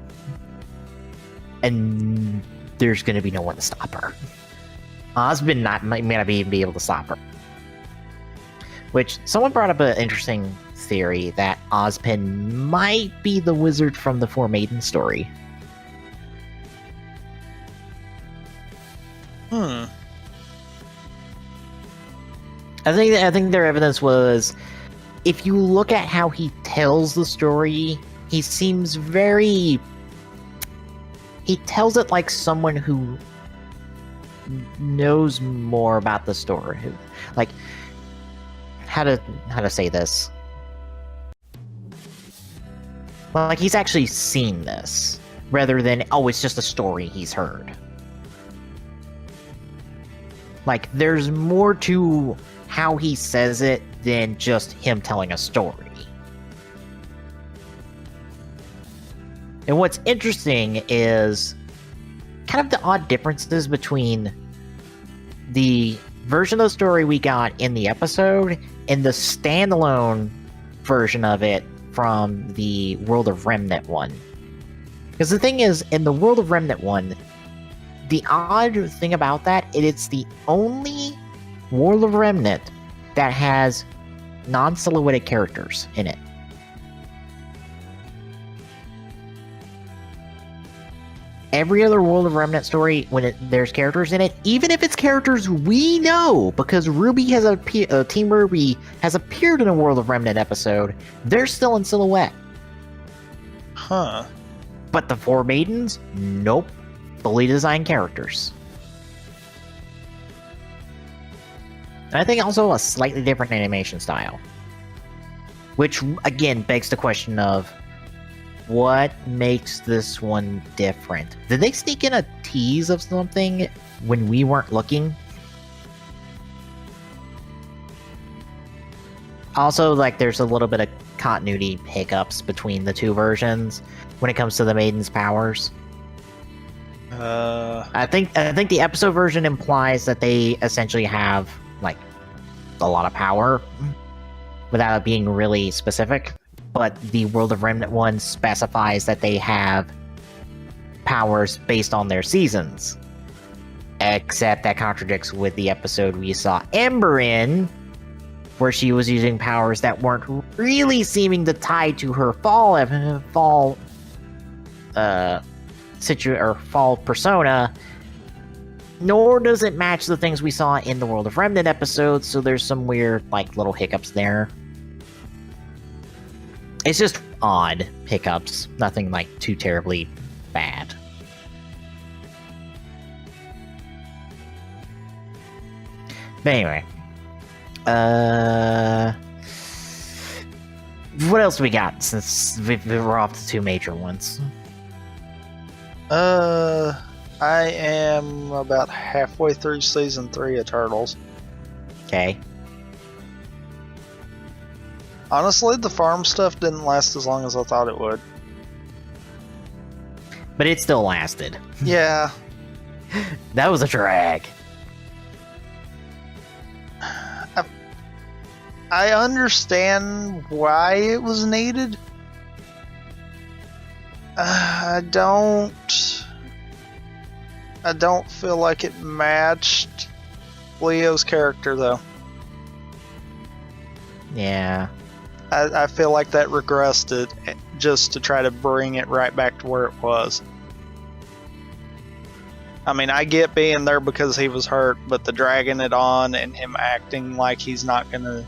And there's going to be no one to stop her. Ozpin may not even be able to stop her. Which, someone brought up an interesting theory that Ozpin might be the wizard from the Four Maidens story. I think their evidence was, if you look at how he tells the story, he seems very... He tells it like someone who knows more about the story. Like, how to say this? Like, he's actually seen this, rather than, oh, it's just a story he's heard. Like, there's more to how he says it than just him telling a story. And what's interesting is kind of the odd differences between the version of the story we got in the episode and the standalone version of it from the World of Remnant one. Because the thing is, in the World of Remnant one, the odd thing about that, it's the only World of Remnant that has non-silhouetted characters in it. Every other World of Remnant story, when there's characters in it, even if it's characters we know, because RWBY has Team RWBY has appeared in a World of Remnant episode, they're still in silhouette.
Huh.
But the Four Maidens, nope. Fully designed characters. And I think also a slightly different animation style. Which, again, begs the question of, what makes this one different? Did they sneak in a tease of something when we weren't looking? Also, like, there's a little bit of continuity hiccups between the two versions when it comes to the Maiden's powers. I think the episode version implies that they essentially have, like, a lot of power without it being really specific. But the World of Remnant one specifies that they have powers based on their seasons. Except that contradicts with the episode we saw Ember in, where she was using powers that weren't really seeming to tie to her fall persona, nor does it match the things we saw in the World of Remnant episode, so there's some weird, like, little hiccups there. It's just odd hiccups, nothing, like, too terribly bad. But anyway, What else we got since we're off the two major ones?
I am about halfway through season 3 of Turtles.
Okay.
Honestly, the farm stuff didn't last as long as I thought it would.
But it still lasted.
Yeah.
That was a drag.
I understand why it was needed. I don't feel like it matched Leo's character, though.
Yeah.
I feel like that regressed it just to try to bring it right back to where it was. I mean, I get being there because he was hurt, but the dragging it on and him acting like he's not going to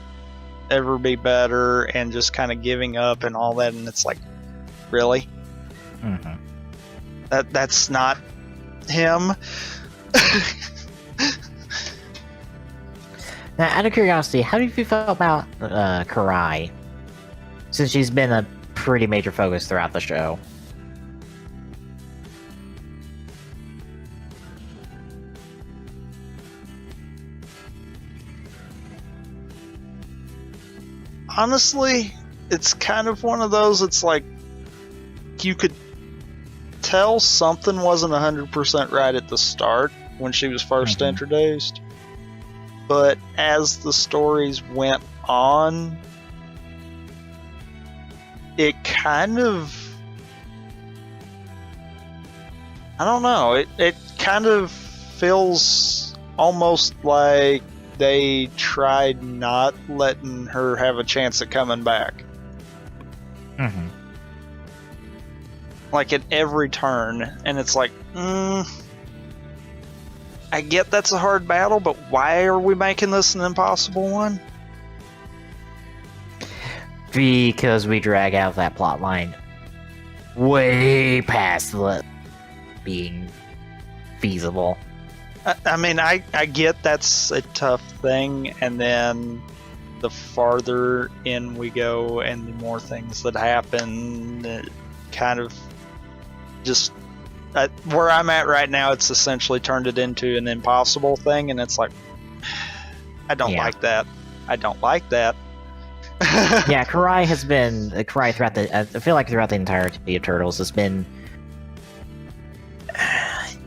ever be better and just kind of giving up and all that, and it's like, really?
Mm-hmm.
That's not him.
Now, out of curiosity, how do you feel about Karai? Since she's been a pretty major focus throughout the show.
Honestly, it's kind of one of those, it's like you could tell something wasn't 100% right at the start when she was first introduced. But as the stories went on, it kind of... I don't know, it kind of feels almost like they tried not letting her have a chance at coming back.
Mm-hmm.
Like at every turn, and it's like, I get that's a hard battle, but why are we making this an impossible one?
Because we drag out that plot line way past the being feasible.
I mean, I get that's a tough thing, and then the farther in we go and the more things that happen, it kind of just... where I'm at right now, it's essentially turned it into an impossible thing, and it's like, I don't like that. I don't like that.
Yeah, Karai has been... Karai throughout the... I feel like throughout the entirety of Turtles has been...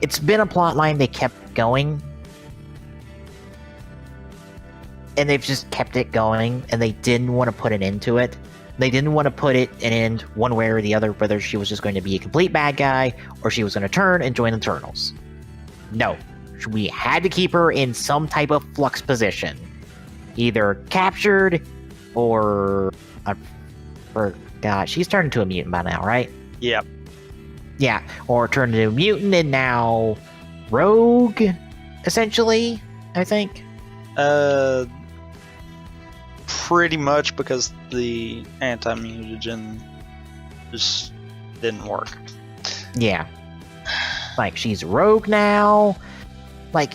It's been a plot line they kept going. And they've just kept it going, and they didn't want to put an end to it. They didn't want to put it an end one way or the other, whether she was just going to be a complete bad guy, or she was going to turn and join the Turtles. No. We had to keep her in some type of flux position. Either captured, or... I forgot. She's turned into a mutant by now, right?
Yep.
Yeah, or turned into a mutant and now rogue, essentially, I think.
Pretty much, because the anti-mutagen just didn't work.
Yeah. Like, she's rogue now. Like,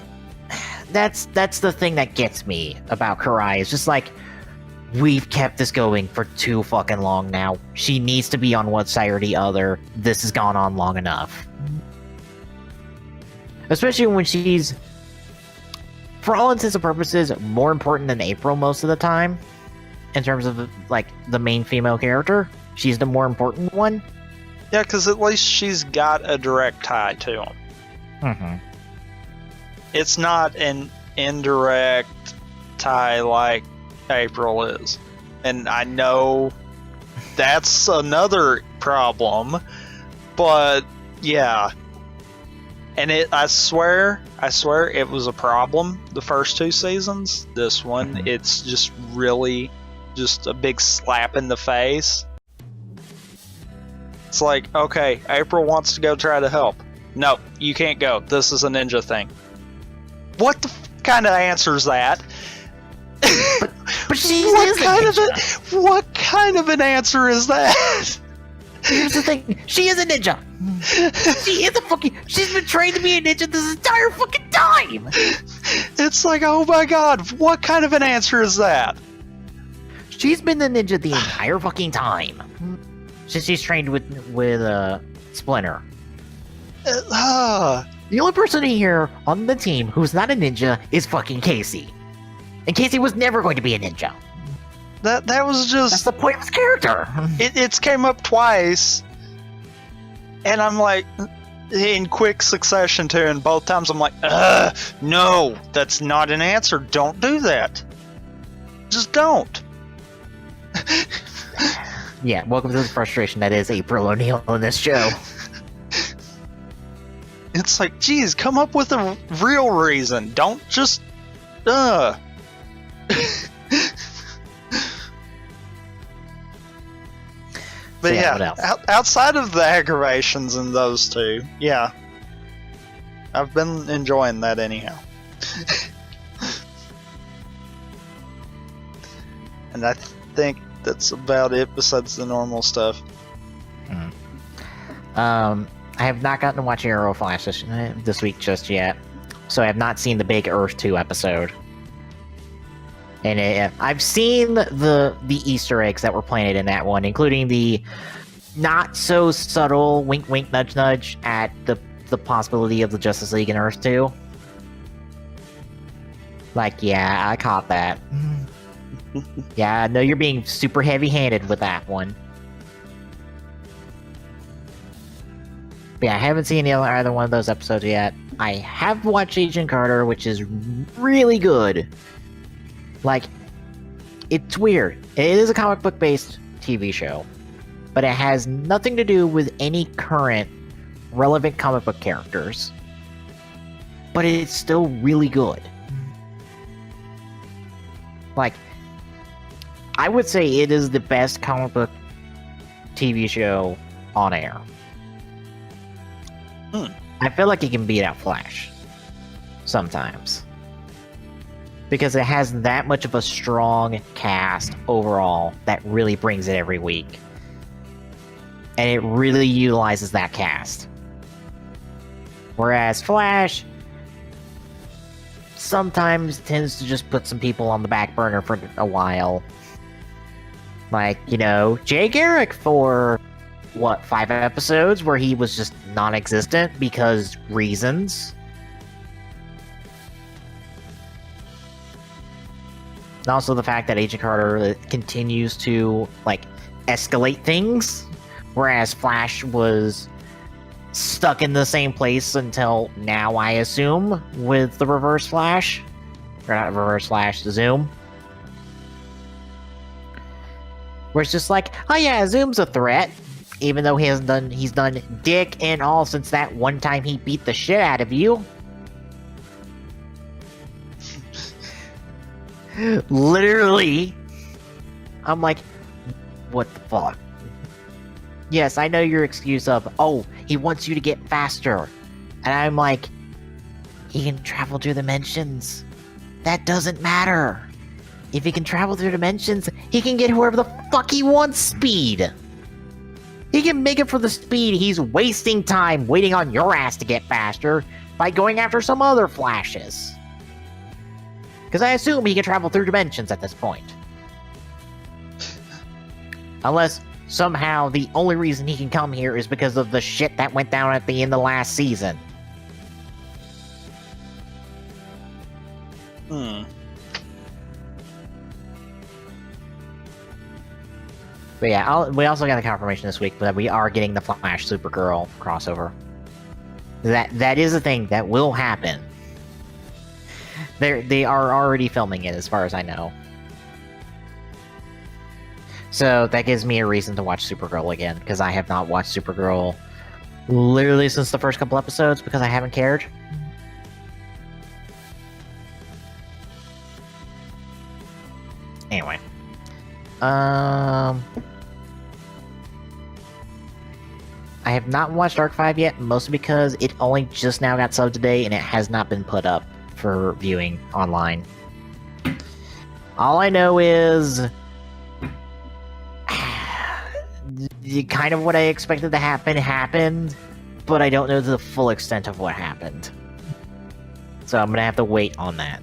that's the thing that gets me about Karai. It's just like, we've kept this going for too fucking long now. She needs to be on one side or the other. This has gone on long enough. Especially when she's, for all intents and purposes, more important than April most of the time. In terms of, like, the main female character. She's the more important one.
Yeah, because at least she's got a direct tie to him.
Mm-hmm.
It's not an indirect tie like April is. And I know that's another problem, but yeah. And I swear it was a problem the first 2 seasons. This one, it's just really just a big slap in the face. It's like, okay, April wants to go try to help. No, you can't go. This is a ninja thing. What the kind of answer is that?
But she is a ninja.
What kind of an answer is that?
Here's the thing. She is a ninja. She is a fucking... She's been trained to be a ninja this entire fucking time.
It's like, oh my god, what kind of an answer is that?
She's been the ninja the entire fucking time. Since she's trained with Splinter. The only person here on the team who's not a ninja is fucking Casey. And Casey was never going to be a ninja.
That was just...
That's the point of his character.
It's came up twice. And I'm like, in quick succession too, and both times I'm like, no, that's not an answer. Don't do that. Just don't.
Yeah, welcome to the frustration that is April O'Neil on this show.
It's like, geez, come up with a real reason. Don't just, But
So
yeah,
what else?
Outside of the aggravations in those two, yeah, I've been enjoying that anyhow. And I think that's about it besides the normal stuff.
I have not gotten to watch Arrow Flash this week just yet, so I have not seen the big Earth 2 episode. And I've seen the Easter eggs that were planted in that one, including the not so subtle wink wink nudge nudge at the possibility of the Justice League in Earth 2. Like, yeah, I caught that. Yeah, I know you're being super heavy-handed with that one. But yeah, I haven't seen either one of those episodes yet. I have watched Agent Carter, which is really good. Like, it's weird. It is a comic book based TV show, but it has nothing to do with any current relevant comic book characters. But it's still really good. Like, I would say it is the best comic book TV show on air. I feel like it can beat out Flash sometimes, because it has that much of a strong cast overall that really brings it every week, and it really utilizes that cast. Whereas Flash sometimes tends to just put some people on the back burner for a while. Like, you know, Jay Garrick for, 5 episodes where he was just non-existent because reasons. And also the fact that Agent Carter continues to, escalate things, whereas Flash was stuck in the same place until now, I assume, with the Reverse Flash. Or not Reverse Flash, the Zoom. Where it's just like, oh yeah, Zoom's a threat. Even though he's done dick and all since that one time he beat the shit out of you. Literally. I'm like, what the fuck? Yes, I know your excuse of, oh, he wants you to get faster. And I'm like, he can travel through dimensions. That doesn't matter. If he can travel through dimensions, he can get whoever the fuck he wants speed. He can make it for the speed. He's wasting time waiting on your ass to get faster by going after some other Flashes. Because I assume he can travel through dimensions at this point. Unless somehow the only reason he can come here is because of the shit that went down at the end of last season. But yeah, we also got the confirmation this week that we are getting the Flash Supergirl crossover. That is a thing that will happen. They are already filming it, as far as I know. So that gives me a reason to watch Supergirl again, because I have not watched Supergirl literally since the first couple episodes because I haven't cared. Anyway. I have not watched Arc 5 yet, mostly because it only just now got subbed today and it has not been put up for viewing online. All I know is kind of what I expected to happen happened, but I don't know the full extent of what happened. So I'm gonna have to wait on that.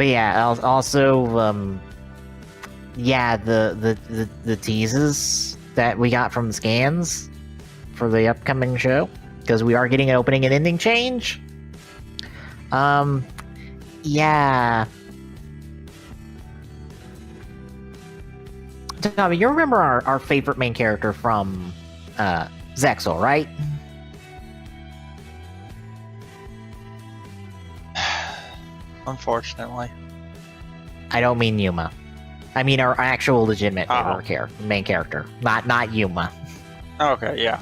But yeah, also, yeah, the teases that we got from the scans for the upcoming show, because we are getting an opening and ending change. Yeah. Tommy, you remember our favorite main character from Zexel, right?
Unfortunately.
I don't mean Yuma. I mean our actual legitimate main character, not Yuma.
Okay, yeah.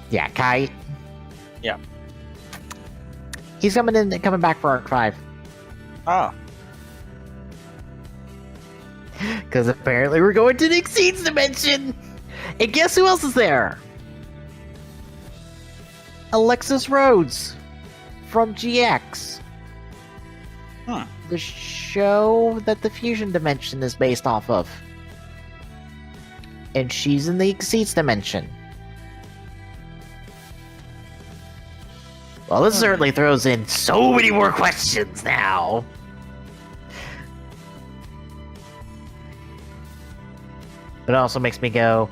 Yeah, Kai.
Yeah.
He's coming back for Arc 5.
Oh.
Because apparently we're going to the Exceeds dimension! And guess who else is there? Alexis Rhodes from GX. The show that the Fusion Dimension is based off of. And she's in the Exceeds dimension. Well, this certainly throws in so many more questions now. But it also makes me go,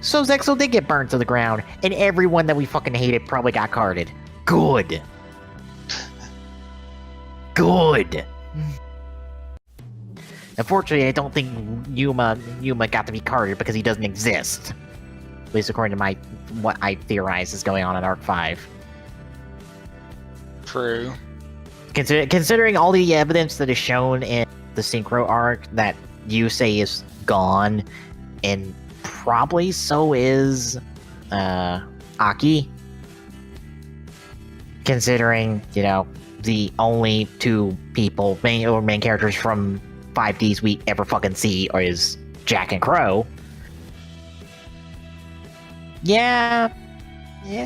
so Zexel did get burned to the ground, and everyone that we fucking hated probably got carded. Good. Good. Unfortunately, I don't think Yuma got to be carded because he doesn't exist. At least according to what I theorize is going on in Arc 5.
True.
Considering all the evidence that is shown in the Synchro arc that Yusei is gone, and probably so is Aki. Considering, the only two people, main characters from 5Ds we ever fucking see is Jack and Crow. Yeah,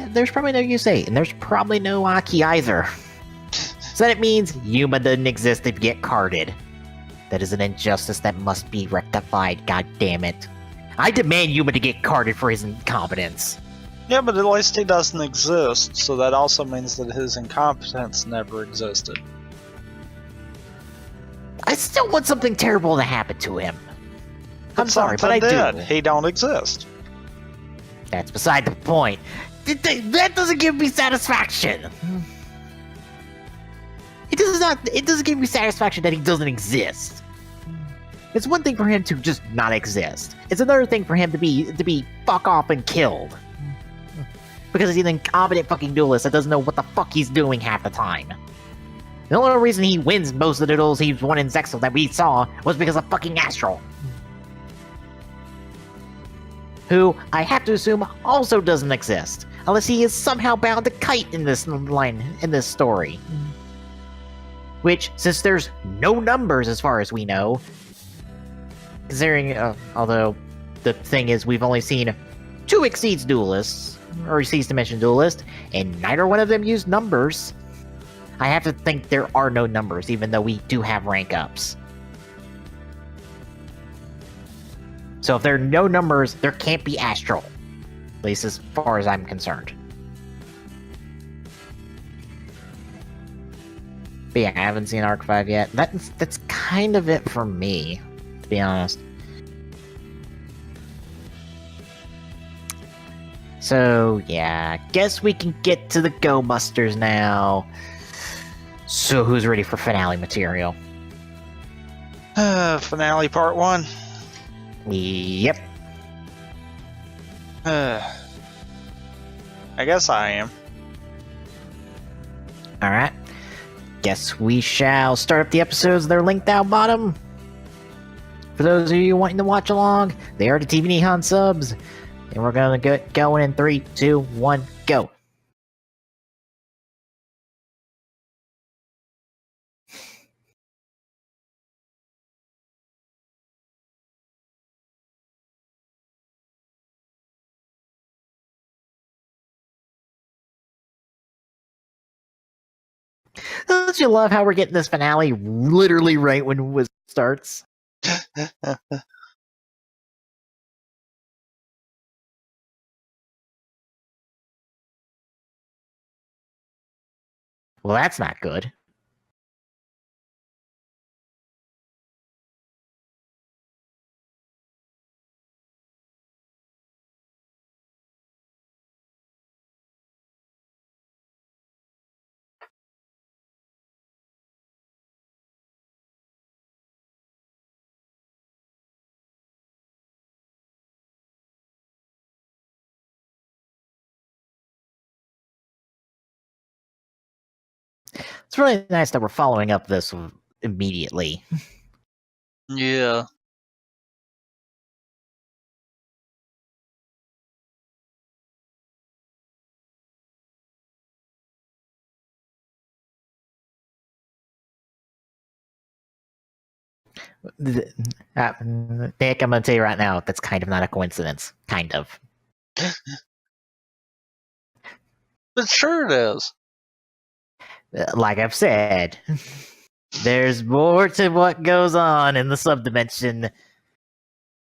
there's probably no Yusei, and there's probably no Aki either. So that means Yuma doesn't exist to get carded. That is an injustice that must be rectified, god damn it. I demand Yuma to get carded for his incompetence.
Yeah, but at least he doesn't exist, so that also means that his incompetence never existed.
I still want something terrible to happen to him. I'm sorry, but I do.
He don't exist.
That's beside the point. That doesn't give me satisfaction. It doesn't give me satisfaction that he doesn't exist. It's one thing for him to just not exist. It's another thing for him to be fuck off and killed. Because he's an incompetent fucking duelist that doesn't know what the fuck he's doing half the time. The only reason he wins most of the duels he's won in Zexel that we saw was because of fucking Astral. Who, I have to assume, also doesn't exist. Unless he is somehow bound to Kite in this story. Which, since there's no numbers as far as we know, considering, although the thing is we've only seen 2 Exceeds duelists, or Exceeds Dimension duelists, and neither one of them used numbers, I have to think there are no numbers, even though we do have rank ups. So if there are no numbers, there can't be Astral. At least as far as I'm concerned. But yeah, I haven't seen Arc 5 yet. That's kind of it for me, to be honest. So yeah, guess we can get to the Go Busters now. So who's ready for finale material?
Finale part 1.
Yep.
I guess I am.
Alright. Guess we shall start up the episodes. They're linked down bottom. For those of you wanting to watch along, they are the TV Nihon subs. And we're gonna get going in 3, 2, 1, go. Don't you love how we're getting this finale literally right when it starts? Well, that's not good. It's really nice that we're following up this immediately.
Yeah.
Nick, I'm gonna tell you right now, that's kind of not a coincidence. Kind of.
But sure it is.
Like I've said, there's more to what goes on in the subdimension,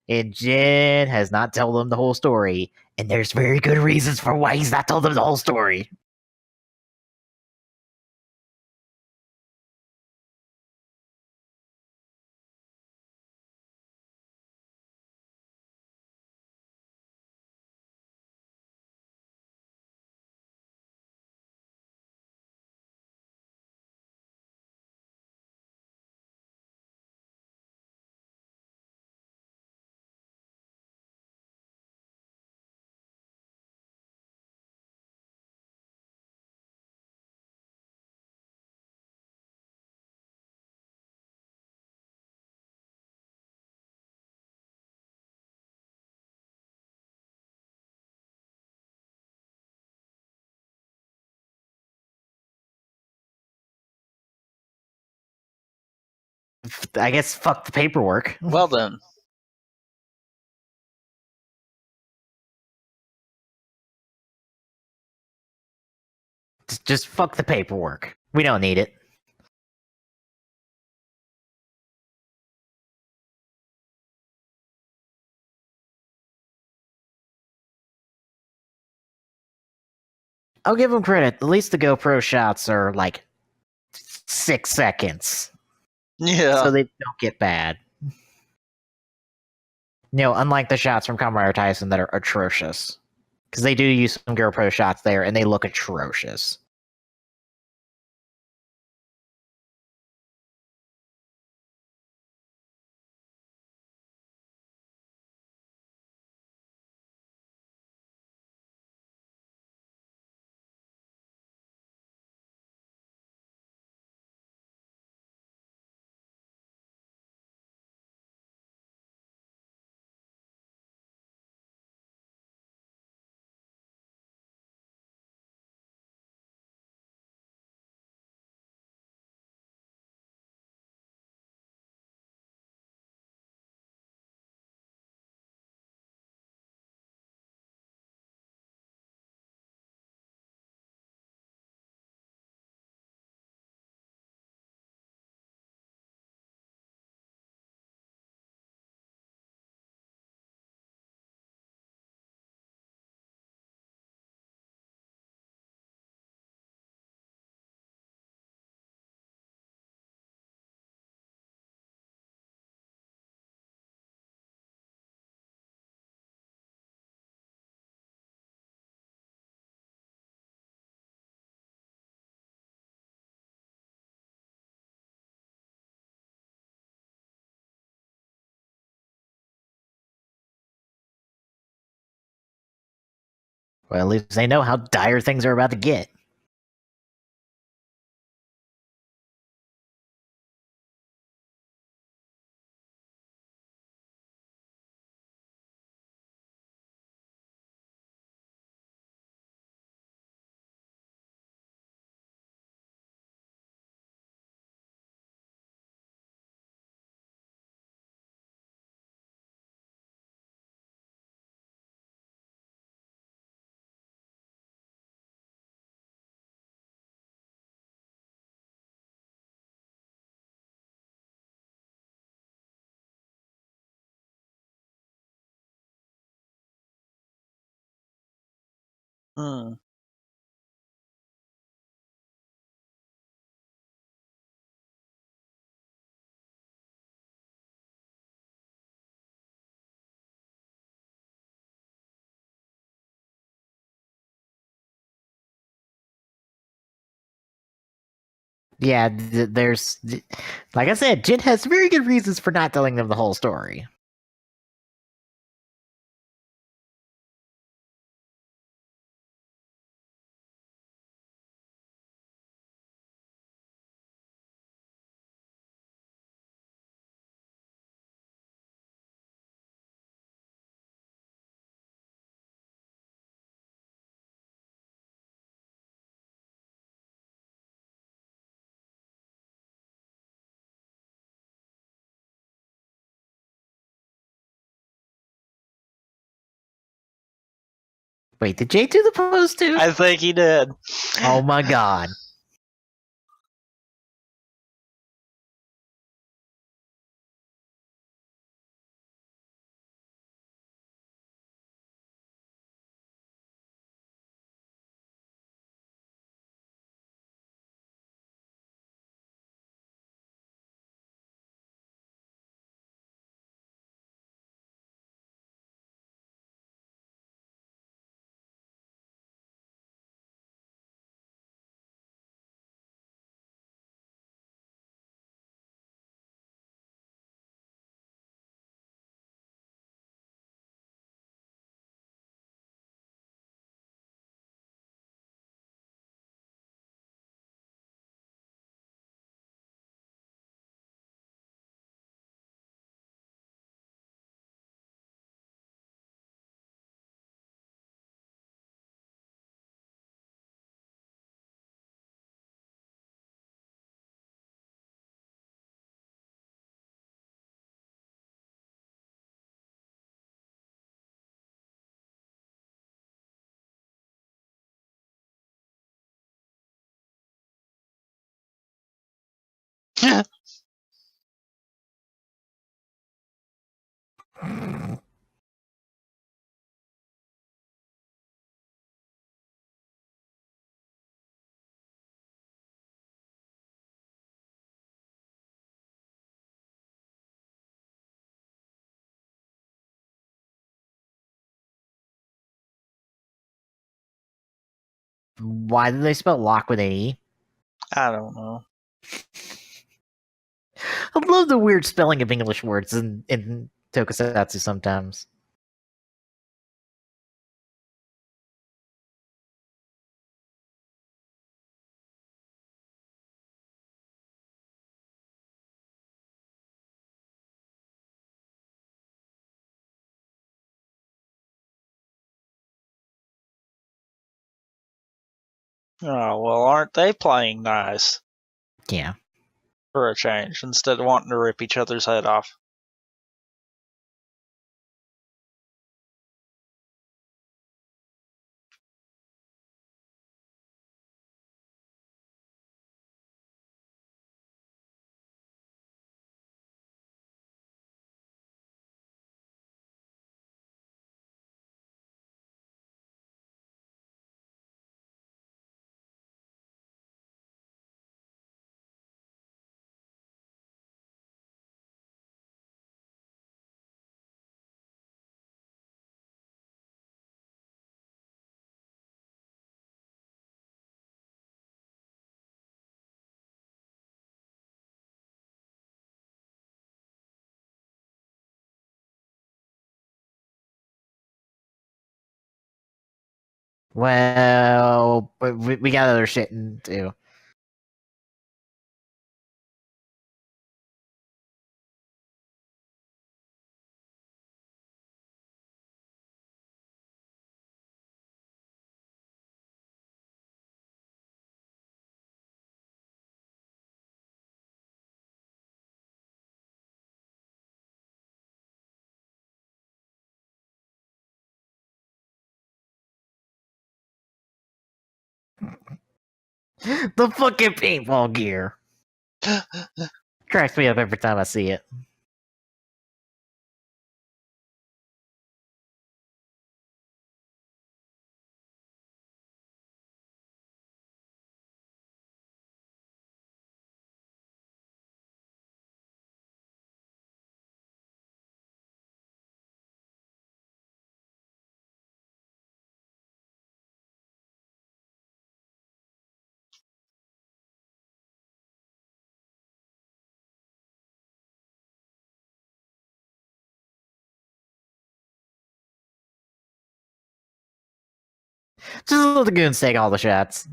and Jin has not told them the whole story, and there's very good reasons for why he's not told them the whole story. I guess fuck the paperwork.
Well then.
Just fuck the paperwork. We don't need it. I'll give them credit. At least the GoPro shots are like 6 seconds,
Yeah.
so they don't get bad. Unlike the shots from Kamen Rider Tyson that are atrocious. Because they do use some GoPro shots there, and they look atrocious. Well, at least they know how dire things are about to get.
Hmm.
Yeah, like I said, Jin has very good reasons for not telling them the whole story. Wait, did Jay do the pose too?
I think he did.
Oh my god. Why did they spell lock with an E?
I don't know.
I love the weird spelling of English words in Tokusatsu sometimes.
Oh, well, aren't they playing nice
Yeah.
for a change instead of wanting to rip each other's head off?
Well, but we got other shit to do. The fucking paintball gear cracks me up every time I see it. Just let the goons take all the shots.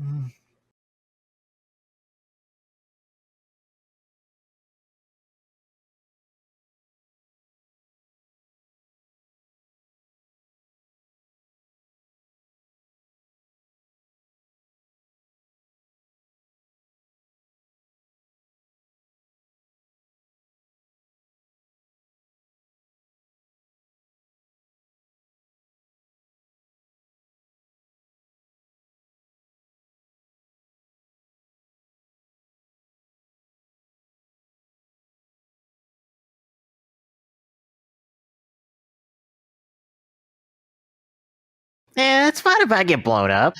Yeah, it's fine if I get blown up.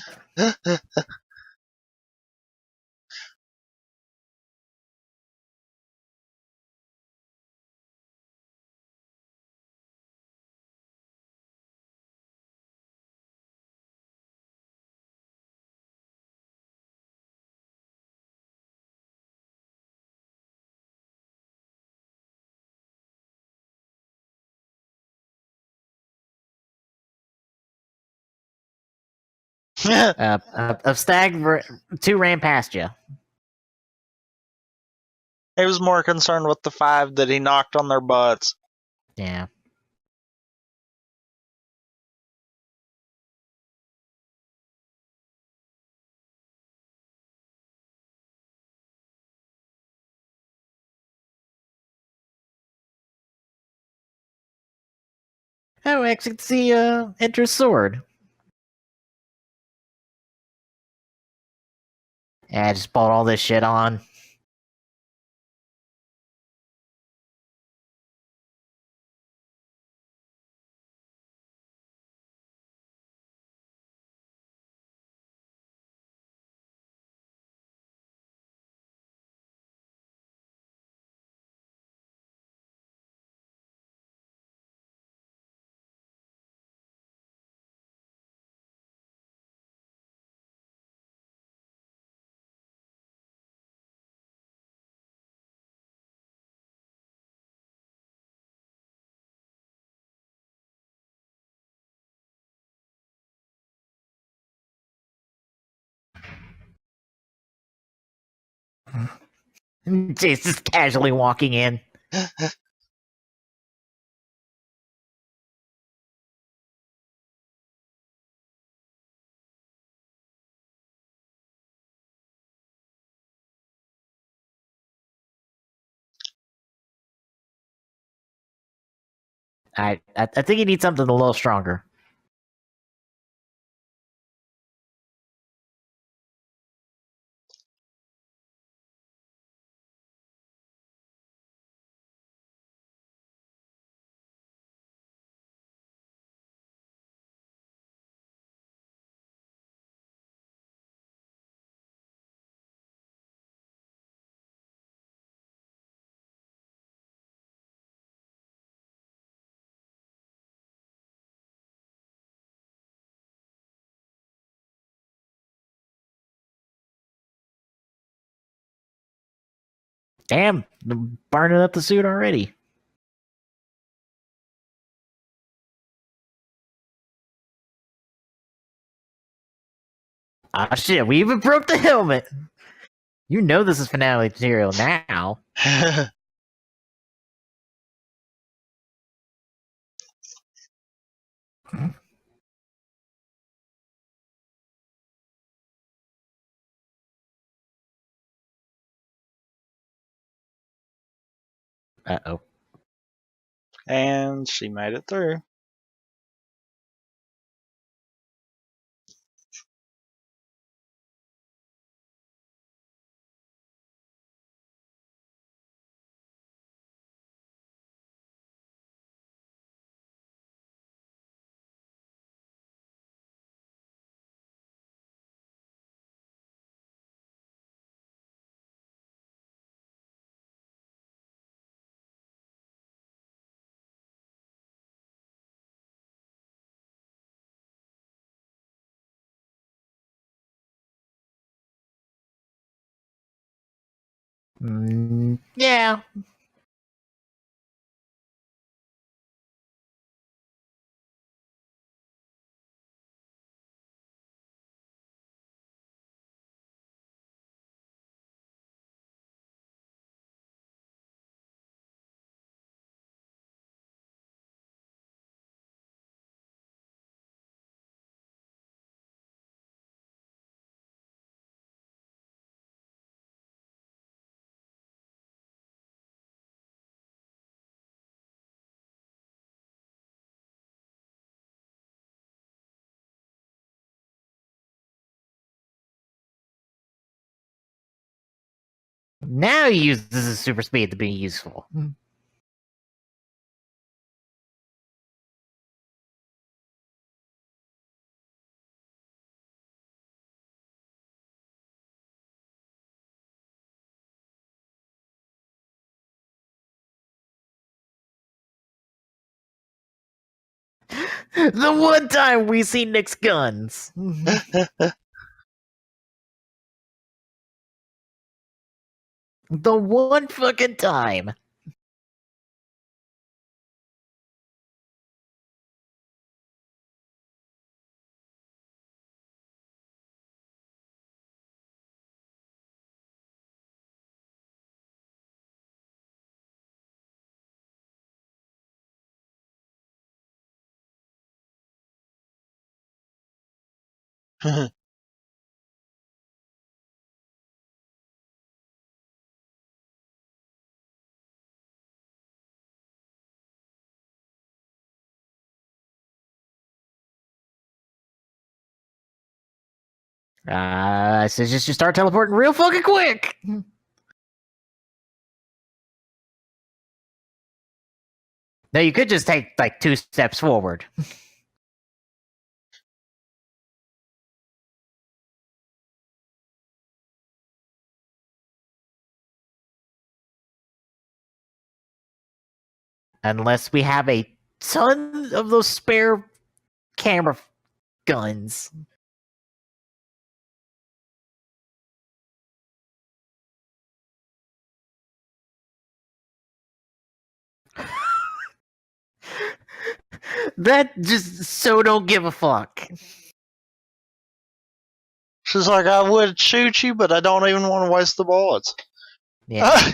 A stag 2 ran past you.
He was more concerned with the 5 that he knocked on their butts.
Yeah. Oh, I actually see enter sword. Yeah, I just bought all this shit on. Just casually walking in. I think you need something a little stronger. Damn, burning up the suit already. Ah, shit, we even broke the helmet. You know this is finale material now. Uh-oh.
And she made it through.
Yeah. Now he uses his super speed to be useful. The one time we see Nick's guns. The one fucking time. I suggest you start teleporting real fucking quick. Now you could just take like 2 steps forward. Unless we have a ton of those spare camera guns. That just so don't give a fuck.
She's like, I would shoot you, but I don't even want to waste the bullets.
Yeah.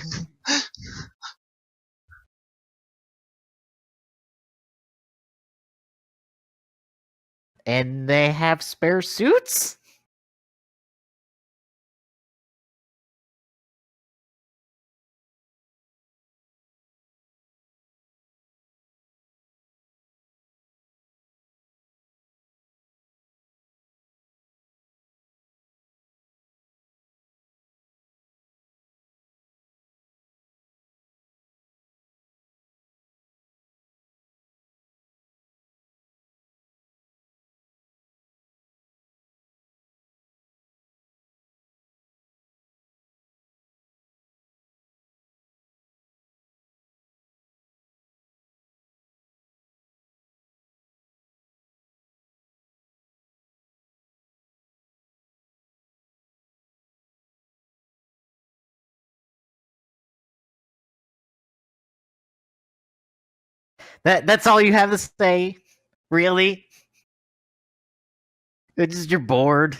And they have spare suits? That's all you have to say? Really? It's just you're bored.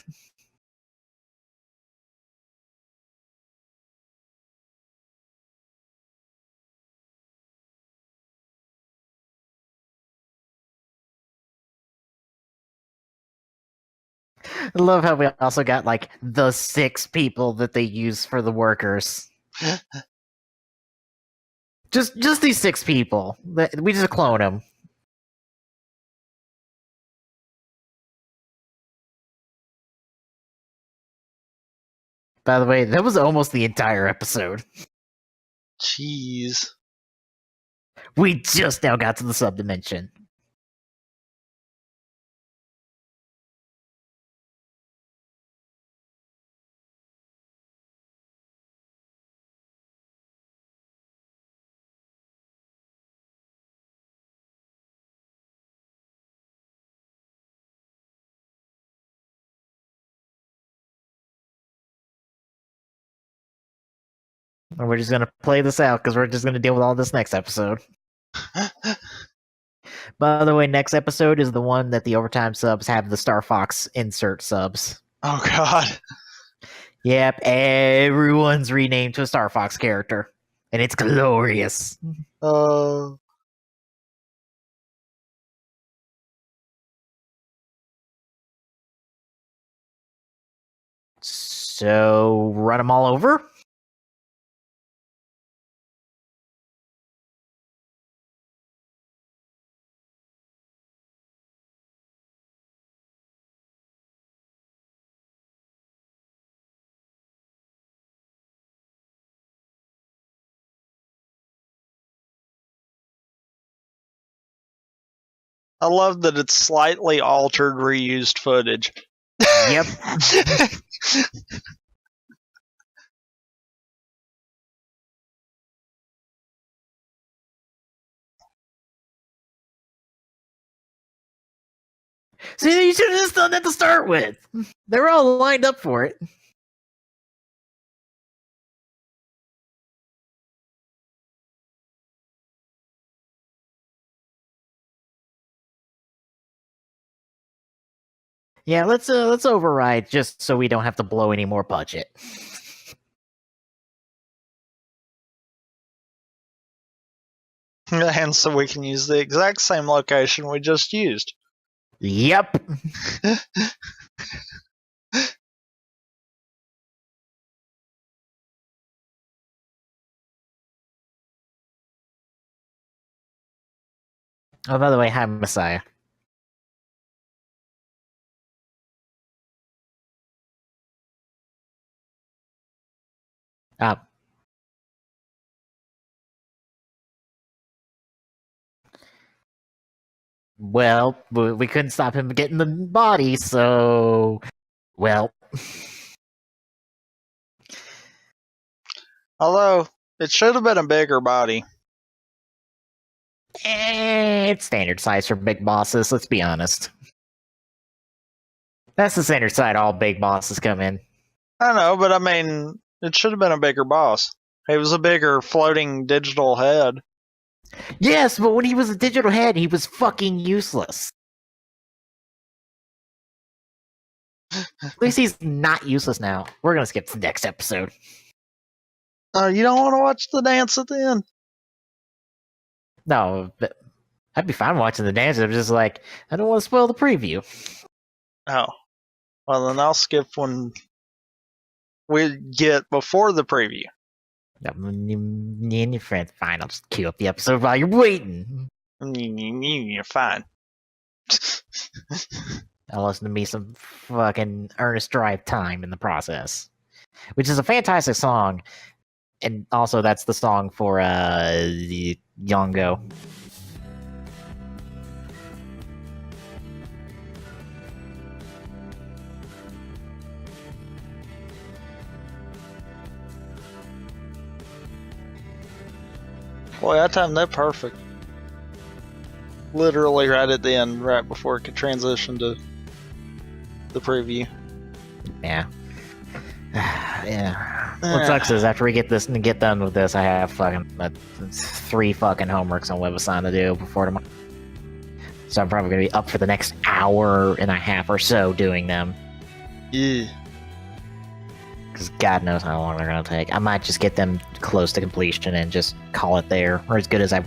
I love how we also got like the 6 people that they use for the workers. Just these 6 people. We just clone them. By the way, that was almost the entire episode.
Jeez.
We just now got to the subdimension. And we're just gonna play this out because we're just gonna deal with all this next episode. By the way, next episode is the one that the overtime subs have the Star Fox insert subs.
Oh god.
Yep, everyone's renamed to a Star Fox character. And it's glorious. So, run them all over?
I love that it's slightly altered, reused footage.
Yep. See, you should have just done that to start with. They were all lined up for it. Yeah, let's override just so we don't have to blow any more budget.
And so we can use the exact same location we just used.
Yep. Oh, by the way, hi, Messiah. Well, we couldn't stop him getting the body, so... Well...
Although, it should have been a bigger body.
It's standard size for big bosses, let's be honest. That's the standard size all big bosses come in.
I know, but I mean, it should have been a bigger boss. It was a bigger floating digital head.
Yes, but when he was a digital head, he was fucking useless. At least he's not useless now. We're gonna skip to the next episode.
You don't want to watch the dance at the end?
No, but I'd be fine watching the dance. I'm just like, I don't want to spoil the preview.
Oh. Well, then I'll skip when we get before the preview.
Me and your friends, fine. I'll just queue up the episode while you're waiting.
You're fine.
I'll listen to me some fucking Ernest Drive Time in the process. Which is a fantastic song. And also, that's the song for Yongo.
Boy, I timed that perfect. Literally right at the end, right before it could transition to the preview.
Yeah. Yeah. What sucks is after we get this and get done with this, I have fucking 3 fucking homeworks on WebAssign to do before tomorrow. So I'm probably gonna be up for the next hour and a half or so doing them.
Yeah.
Because God knows how long they're gonna take. I might just get them close to completion and just call it there, or as good as I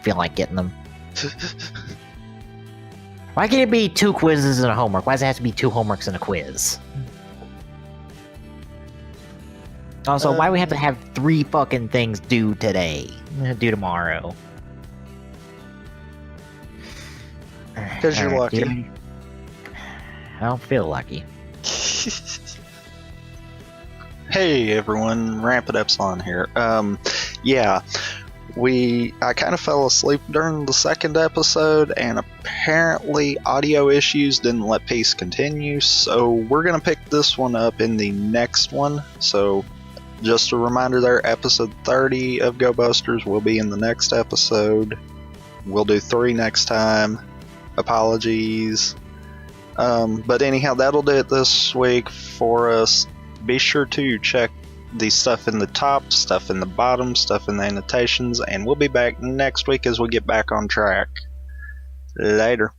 feel like getting them. Why can't it be 2 quizzes and a homework? Why does it have to be 2 homeworks and a quiz? Also, why do we have to have 3 fucking things due today? Due tomorrow?
Because you're lucky.
I don't feel lucky.
Hey everyone, Rampant Epsilon here. Yeah, I kind of fell asleep during the second episode, and apparently audio issues didn't let peace continue, so we're gonna pick this one up in the next one. So just a reminder there, episode 30 of Go Busters will be in the next episode. We'll do 3 next time. Apologies. But anyhow, that'll do it this week for us. Be sure to check the stuff in the top, stuff in the bottom, stuff in the annotations, and we'll be back next week as we get back on track. Later.